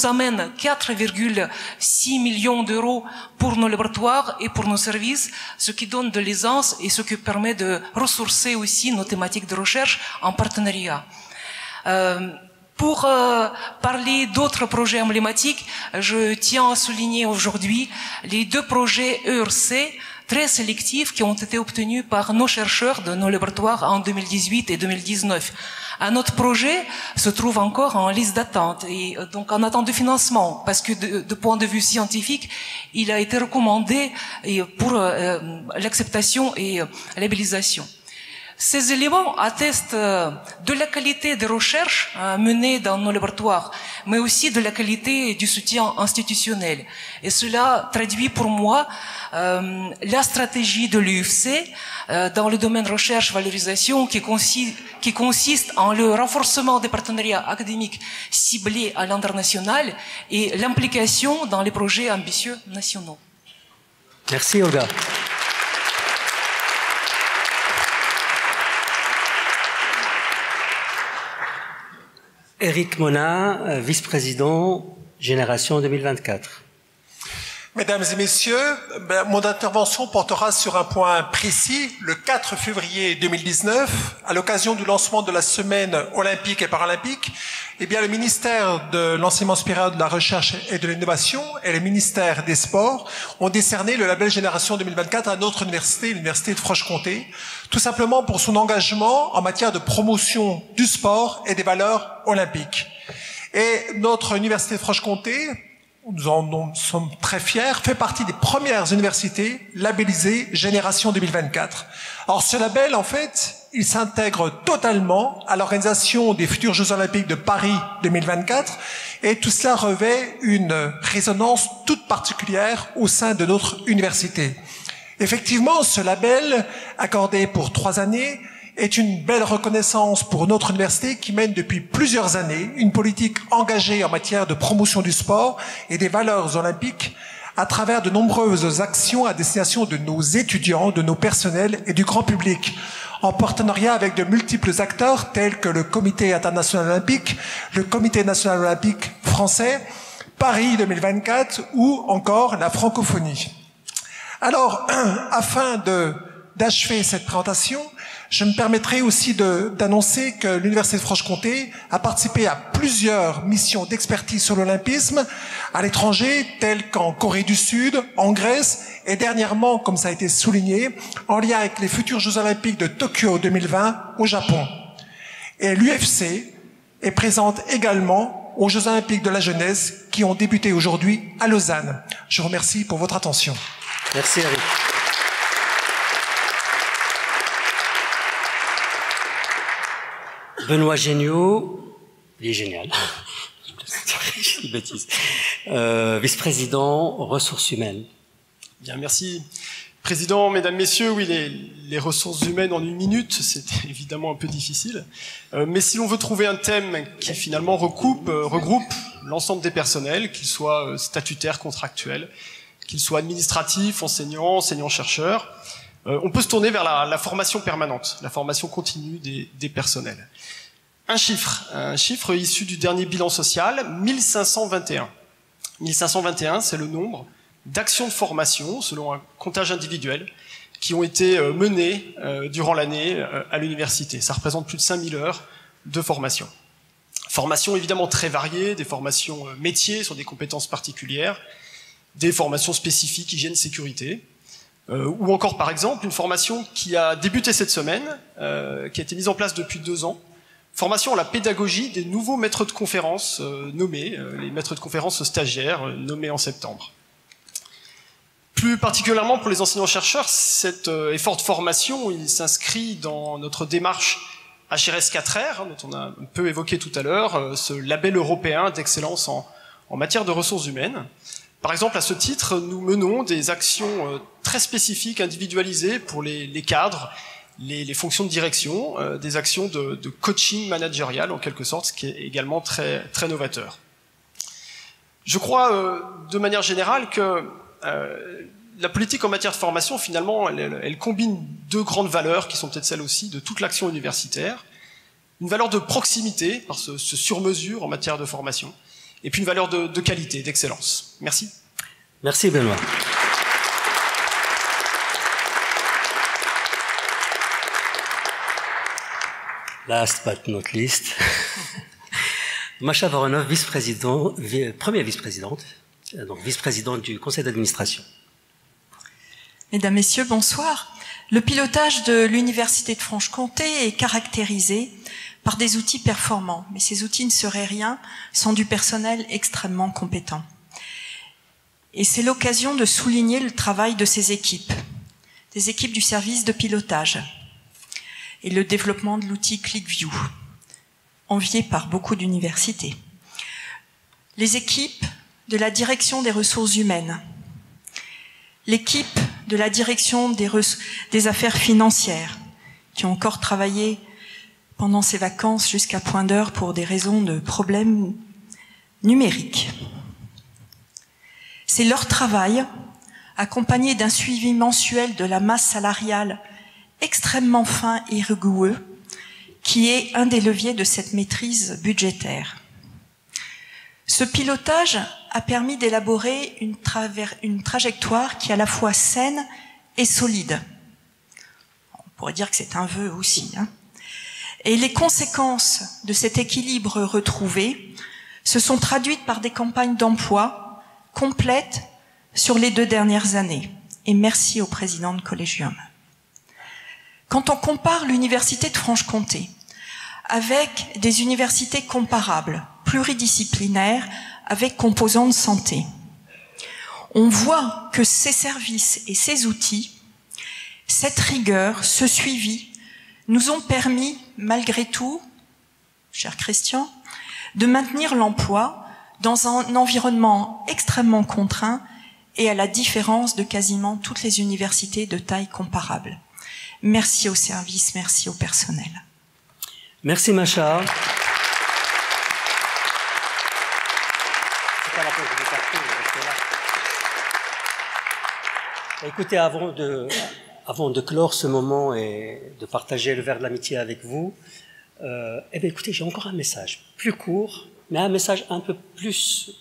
amène 4,6 millions d'euros pour nos laboratoires et pour nos services, ce qui donne de l'aisance et ce qui permet de ressourcer aussi nos thématiques de recherche en partenariat. Pour parler d'autres projets emblématiques, je tiens à souligner aujourd'hui les 2 projets ERC très sélectifs qui ont été obtenus par nos chercheurs de nos laboratoires en 2018 et 2019. Un autre projet se trouve encore en liste d'attente et donc en attente de financement parce que de point de vue scientifique, il a été recommandé pour l'acceptation et labellisation. Ces éléments attestent de la qualité des recherches menées dans nos laboratoires, mais aussi de la qualité du soutien institutionnel. Et cela traduit pour moi la stratégie de l'UFC dans le domaine recherche-valorisation qui consiste en le renforcement des partenariats académiques ciblés à l'international et l'implication dans les projets ambitieux nationaux. Merci Olga. Éric Monat, vice-président Génération 2024. Mesdames et messieurs, mon intervention portera sur un point précis. Le 4 février 2019, à l'occasion du lancement de la semaine olympique et paralympique, le ministère de l'Enseignement supérieur, de la Recherche et de l'Innovation et le ministère des Sports ont décerné le label Génération 2024 à notre université, l'Université de Franche-Comté, tout simplement pour son engagement en matière de promotion du sport et des valeurs olympiques. Et notre Université de Franche-Comté, nous en sommes très fiers, fait partie des premières universités labellisées Génération 2024. Alors ce label, en fait, il s'intègre totalement à l'organisation des futurs Jeux Olympiques de Paris 2024 et tout cela revêt une résonance toute particulière au sein de notre université. Effectivement, ce label, accordé pour 3 années, est une belle reconnaissance pour notre université qui mène depuis plusieurs années une politique engagée en matière de promotion du sport et des valeurs olympiques à travers de nombreuses actions à destination de nos étudiants, de nos personnels et du grand public, en partenariat avec de multiples acteurs tels que le Comité international olympique, le Comité national olympique français, Paris 2024 ou encore la francophonie. Alors, afin d'achever cette présentation, je me permettrai aussi d'annoncer que l'Université de Franche-Comté a participé à plusieurs missions d'expertise sur l'olympisme à l'étranger, telles qu'en Corée du Sud, en Grèce et dernièrement, comme ça a été souligné, en lien avec les futurs Jeux Olympiques de Tokyo 2020 au Japon. Et l'UFC est présente également aux Jeux Olympiques de la jeunesse qui ont débuté aujourd'hui à Lausanne. Je vous remercie pour votre attention. Merci Eric. Benoît Géniaud, il est génial, je dis bêtise, vice-président ressources humaines. Bien, merci. Président, mesdames, messieurs, oui, les ressources humaines en 1 minute, c'est évidemment un peu difficile. Mais si l'on veut trouver un thème qui finalement regroupe l'ensemble des personnels, qu'ils soient statutaires, contractuels, qu'ils soient administratifs, enseignants-chercheurs, on peut se tourner vers la formation permanente, la formation continue des personnels. Un chiffre issu du dernier bilan social, 1521. 1521, c'est le nombre d'actions de formation, selon un comptage individuel, qui ont été menées durant l'année à l'université. Ça représente plus de 5000 heures de formation. Formation évidemment très variée, des formations métiers sur des compétences particulières, des formations spécifiques, hygiène, sécurité, ou encore par exemple une formation qui a débuté cette semaine, qui a été mise en place depuis 2 ans, formation à la pédagogie des nouveaux maîtres de conférences nommés, les maîtres de conférences stagiaires nommés en septembre. Plus particulièrement pour les enseignants-chercheurs, cet effort de formation, il s'inscrit dans notre démarche HRS 4R, dont on a un peu évoqué tout à l'heure, ce label européen d'excellence en matière de ressources humaines. Par exemple, à ce titre, nous menons des actions très spécifiques, individualisées pour les cadres, les fonctions de direction, des actions de coaching managérial en quelque sorte, ce qui est également très, très novateur. Je crois de manière générale que la politique en matière de formation, finalement, elle combine 2 grandes valeurs qui sont peut-être celles aussi de toute l'action universitaire. Une valeur de proximité, par ce sur-mesure en matière de formation, et puis une valeur de qualité, d'excellence. Merci. Merci Benoît. Last but not least, Masha Voronov, première vice-présidente, donc vice-présidente du conseil d'administration. Mesdames, Messieurs, bonsoir. Le pilotage de l'Université de Franche-Comté est caractérisé par des outils performants, mais ces outils ne seraient rien sans du personnel extrêmement compétent. Et c'est l'occasion de souligner le travail de ces équipes, des équipes du service de pilotage et le développement de l'outil ClickView, envié par beaucoup d'universités. Les équipes de la direction des ressources humaines, l'équipe de la direction des affaires financières, qui ont encore travaillé pendant ces vacances jusqu'à point d'heure pour des raisons de problèmes numériques. C'est leur travail, accompagné d'un suivi mensuel de la masse salariale extrêmement fin et rigoureux, qui est un des leviers de cette maîtrise budgétaire. Ce pilotage a permis d'élaborer une trajectoire qui est à la fois saine et solide. On pourrait dire que c'est un vœu aussi. Et les conséquences de cet équilibre retrouvé se sont traduites par des campagnes d'emploi complètes sur les 2 dernières années. Et merci au président de Collegium. Quand on compare l'Université de Franche-Comté avec des universités comparables, pluridisciplinaires, avec composants de santé, on voit que ces services et ces outils, cette rigueur, ce suivi, nous ont permis, malgré tout, cher Christian, de maintenir l'emploi dans un environnement extrêmement contraint et à la différence de quasiment toutes les universités de taille comparable. Merci au service, merci au personnel. Merci Masha. Écoutez, avant de clore ce moment et de partager le verre de l'amitié avec vous, écoutez, j'ai encore un message plus court, mais un message un peu plus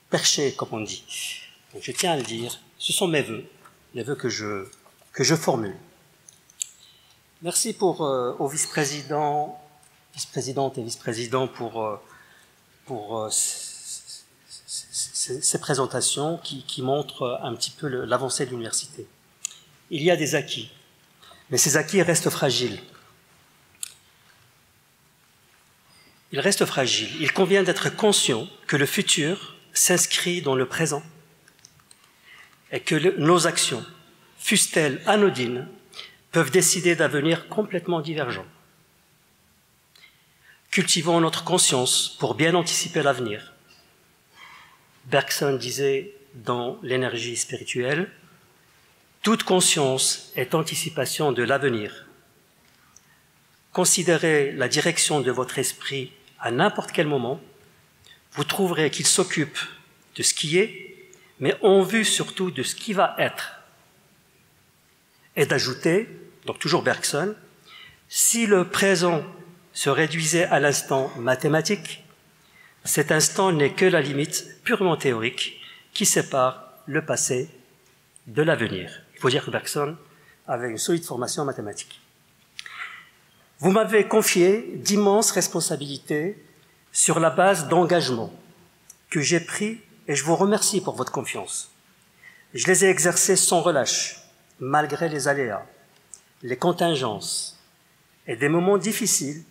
perché, comme on dit. Donc, je tiens à le dire, ce sont mes vœux, les vœux que je formule. Merci aux vice-présidentes et vice-présidents pour ces présentations qui montrent un petit peu l'avancée de l'université. Il y a des acquis, mais ces acquis restent fragiles. Ils restent fragiles. Il convient d'être conscient que le futur s'inscrit dans le présent et que nos actions, fussent-elles anodines, peuvent décider d'avenirs complètement divergents. Cultivons notre conscience pour bien anticiper l'avenir. Bergson disait dans l'énergie spirituelle, « Toute conscience est anticipation de l'avenir. Considérez la direction de votre esprit à n'importe quel moment, vous trouverez qu'il s'occupe de ce qui est, mais en vue surtout de ce qui va être. » Et d'ajouter, donc toujours Bergson, « Si le présent se réduisait à l'instant mathématique, cet instant n'est que la limite purement théorique qui sépare le passé de l'avenir. » Il faut dire que Bergson avait une solide formation en mathématiques. Vous m'avez confié d'immenses responsabilités sur la base d'engagements que j'ai pris et je vous remercie pour votre confiance. Je les ai exercés sans relâche, malgré les aléas, les contingences et des moments difficiles.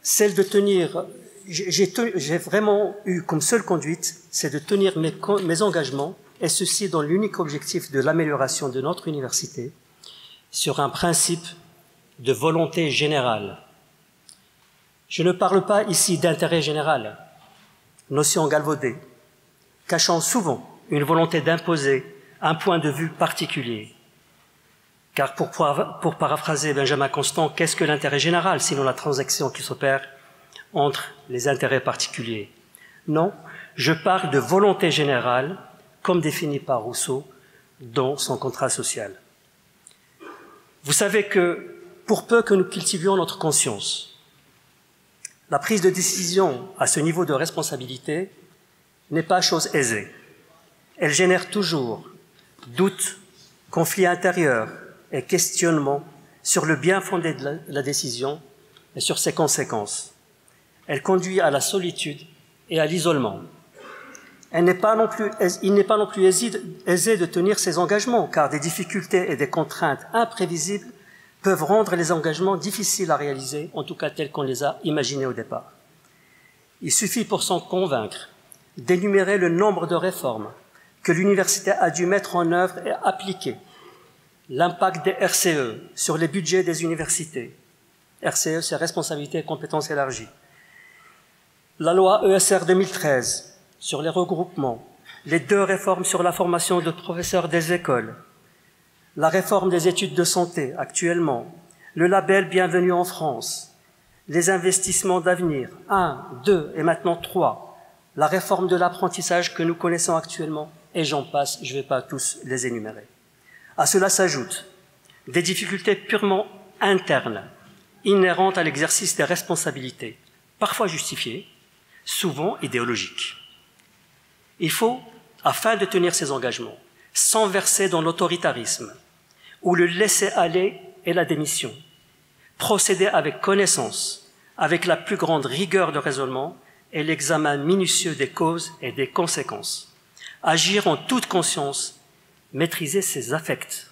Celle de tenir, j'ai vraiment eu comme seule conduite, c'est de tenir mes engagements, et ceci dans l'unique objectif de l'amélioration de notre université, sur un principe de volonté générale. Je ne parle pas ici d'intérêt général, notion galvaudée, cachant souvent une volonté d'imposer un point de vue particulier. Car pour paraphraser Benjamin Constant, qu'est-ce que l'intérêt général, sinon la transaction qui s'opère entre les intérêts particuliers? Non, je parle de volonté générale, comme définie par Rousseau dans son contrat social. Vous savez que, pour peu que nous cultivions notre conscience, la prise de décision à ce niveau de responsabilité n'est pas chose aisée. Elle génère toujours doutes, conflits intérieurs et questionnements sur le bien fondé de la décision et sur ses conséquences. Elle conduit à la solitude et à l'isolement. Il n'est pas non plus aisé de tenir ses engagements, car des difficultés et des contraintes imprévisibles peuvent rendre les engagements difficiles à réaliser, en tout cas tels qu'on les a imaginés au départ. Il suffit pour s'en convaincre d'énumérer le nombre de réformes que l'université a dû mettre en œuvre et appliquer, l'impact des RCE sur les budgets des universités. RCE, c'est responsabilité et compétences élargies. La loi ESR 2013 sur les regroupements, les 2 réformes sur la formation de professeurs des écoles, la réforme des études de santé actuellement, le label Bienvenue en France, les investissements d'avenir, 1, 2 et maintenant 3, la réforme de l'apprentissage que nous connaissons actuellement, et j'en passe, je ne vais pas tous les énumérer. À cela s'ajoutent des difficultés purement internes, inhérentes à l'exercice des responsabilités, parfois justifiées, souvent idéologiques. Il faut, afin de tenir ces engagements, sans verser dans l'autoritarisme ou le laisser-aller et la démission, procéder avec connaissance, avec la plus grande rigueur de raisonnement et l'examen minutieux des causes et des conséquences. Agir en toute conscience, maîtriser ses affects.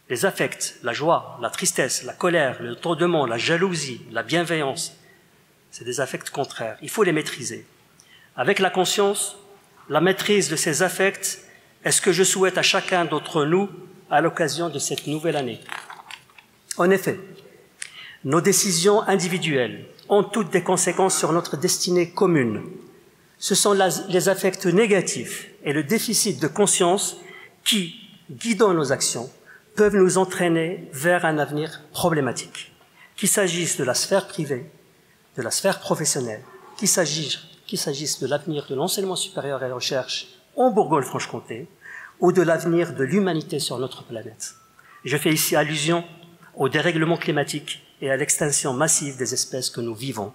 Les affects, la joie, la tristesse, la colère, le tournement, la jalousie, la bienveillance, c'est des affects contraires. Il faut les maîtriser. Avec la conscience, la maîtrise de ces affects est ce que je souhaite à chacun d'entre nous à l'occasion de cette nouvelle année. En effet, nos décisions individuelles ont toutes des conséquences sur notre destinée commune. Ce sont les affects négatifs et le déficit de conscience qui, guidant nos actions, peuvent nous entraîner vers un avenir problématique. Qu'il s'agisse de la sphère privée, de la sphère professionnelle, qu'il s'agisse de l'avenir de l'enseignement supérieur et de la recherche en Bourgogne-Franche-Comté ou de l'avenir de l'humanité sur notre planète. Je fais ici allusion au dérèglement climatique et à l'extinction massive des espèces que nous vivons.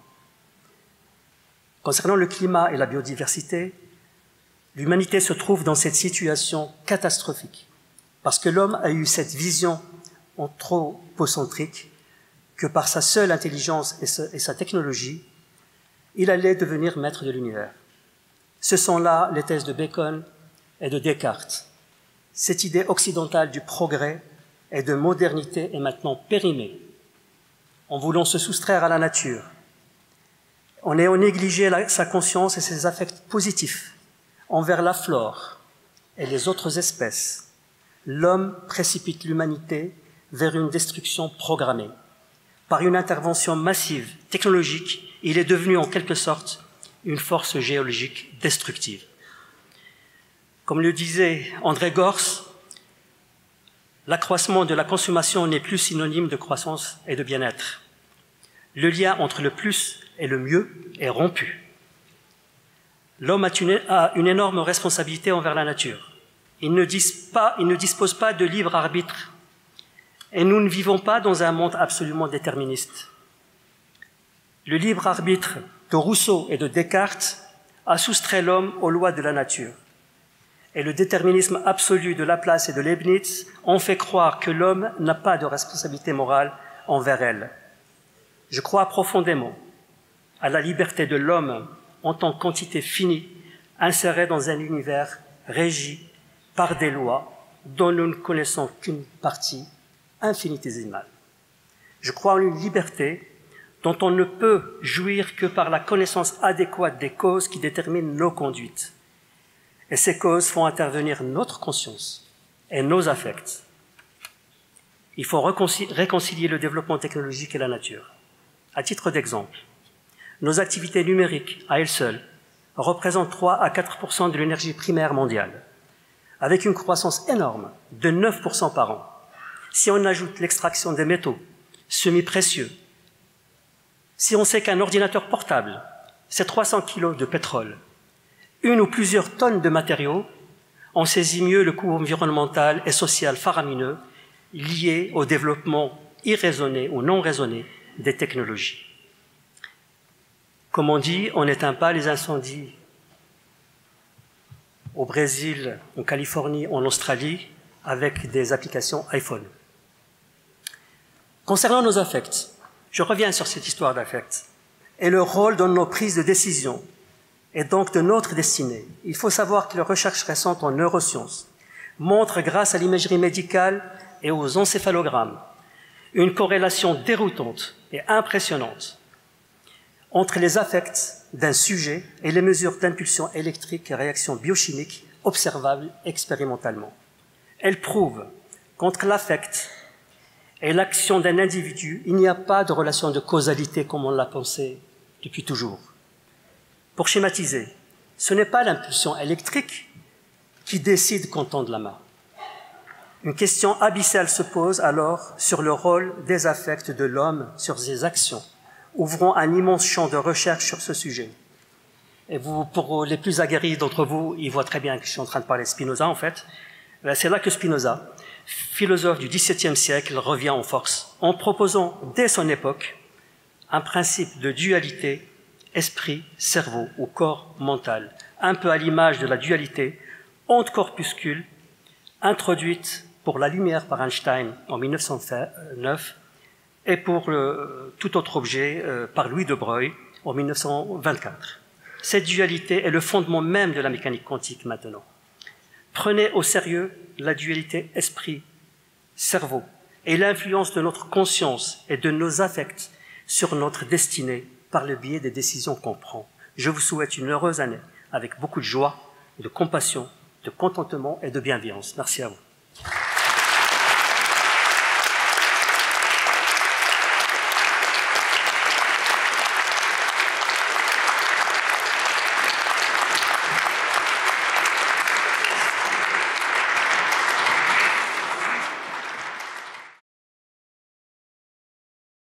Concernant le climat et la biodiversité, l'humanité se trouve dans cette situation catastrophique parce que l'homme a eu cette vision anthropocentrique que par sa seule intelligence et sa technologie, il allait devenir maître de l'univers. Ce sont là les thèses de Bacon et de Descartes. Cette idée occidentale du progrès et de modernité est maintenant périmée. En voulant se soustraire à la nature, en ayant négligé sa conscience et ses affects positifs envers la flore et les autres espèces, l'homme précipite l'humanité vers une destruction programmée. Par une intervention massive, technologique, il est devenu en quelque sorte une force géologique destructive. Comme le disait André Gorz, l'accroissement de la consommation n'est plus synonyme de croissance et de bien-être. Le lien entre le plus et le mieux est rompu. L'homme a une énorme responsabilité envers la nature. Il ne dispose pas de libre arbitre et nous ne vivons pas dans un monde absolument déterministe. Le libre arbitre de Rousseau et de Descartes a soustrait l'homme aux lois de la nature. Et le déterminisme absolu de Laplace et de Leibniz ont fait croire que l'homme n'a pas de responsabilité morale envers elle. Je crois profondément à la liberté de l'homme en tant qu'entité finie, insérée dans un univers régi par des lois dont nous ne connaissons qu'une partie infinitésimale. Je crois en une liberté dont on ne peut jouir que par la connaissance adéquate des causes qui déterminent nos conduites. Et ces causes font intervenir notre conscience et nos affects. Il faut réconcilier le développement technologique et la nature. À titre d'exemple, nos activités numériques, à elles seules, représentent 3 à 4% de l'énergie primaire mondiale, avec une croissance énorme de 9% par an. Si on ajoute l'extraction des métaux semi-précieux, si on sait qu'un ordinateur portable, c'est 300 kilos de pétrole, une ou plusieurs tonnes de matériaux, on saisit mieux le coût environnemental et social faramineux lié au développement irraisonné ou non raisonné des technologies. Comme on dit, on n'éteint pas les incendies au Brésil, en Californie, en Australie, avec des applications iPhone. Concernant nos affects, Je reviens sur cette histoire d'affect et le rôle dans nos prises de décision et donc de notre destinée. Il faut savoir que les recherches récentes en neurosciences montrent, grâce à l'imagerie médicale et aux encéphalogrammes, une corrélation déroutante et impressionnante entre les affects d'un sujet et les mesures d'impulsion électrique et réactions biochimiques observables expérimentalement. Elles prouvent qu'entre l'affect et l'action d'un individu, il n'y a pas de relation de causalité comme on l'a pensé depuis toujours. Pour schématiser, ce n'est pas l'impulsion électrique qui décide qu'on tende la main. Une question abyssale se pose alors sur le rôle des affects de l'homme sur ses actions. Ouvrons un immense champ de recherche sur ce sujet. Et vous, pour les plus aguerris d'entre vous, ils voient très bien que je suis en train de parler de Spinoza, en fait. C'est là que Spinoza, philosophe du XVIIe siècle, revient en force, en proposant, dès son époque, un principe de dualité esprit-cerveau ou corps-mental, un peu à l'image de la dualité onde-corpuscule, introduite pour la lumière par Einstein en 1909 et pour tout autre objet par Louis de Broglie en 1924. Cette dualité est le fondement même de la mécanique quantique maintenant. Prenez au sérieux la dualité esprit-cerveau et l'influence de notre conscience et de nos affects sur notre destinée par le biais des décisions qu'on prend. Je vous souhaite une heureuse année avec beaucoup de joie, de compassion, de contentement et de bienveillance. Merci à vous.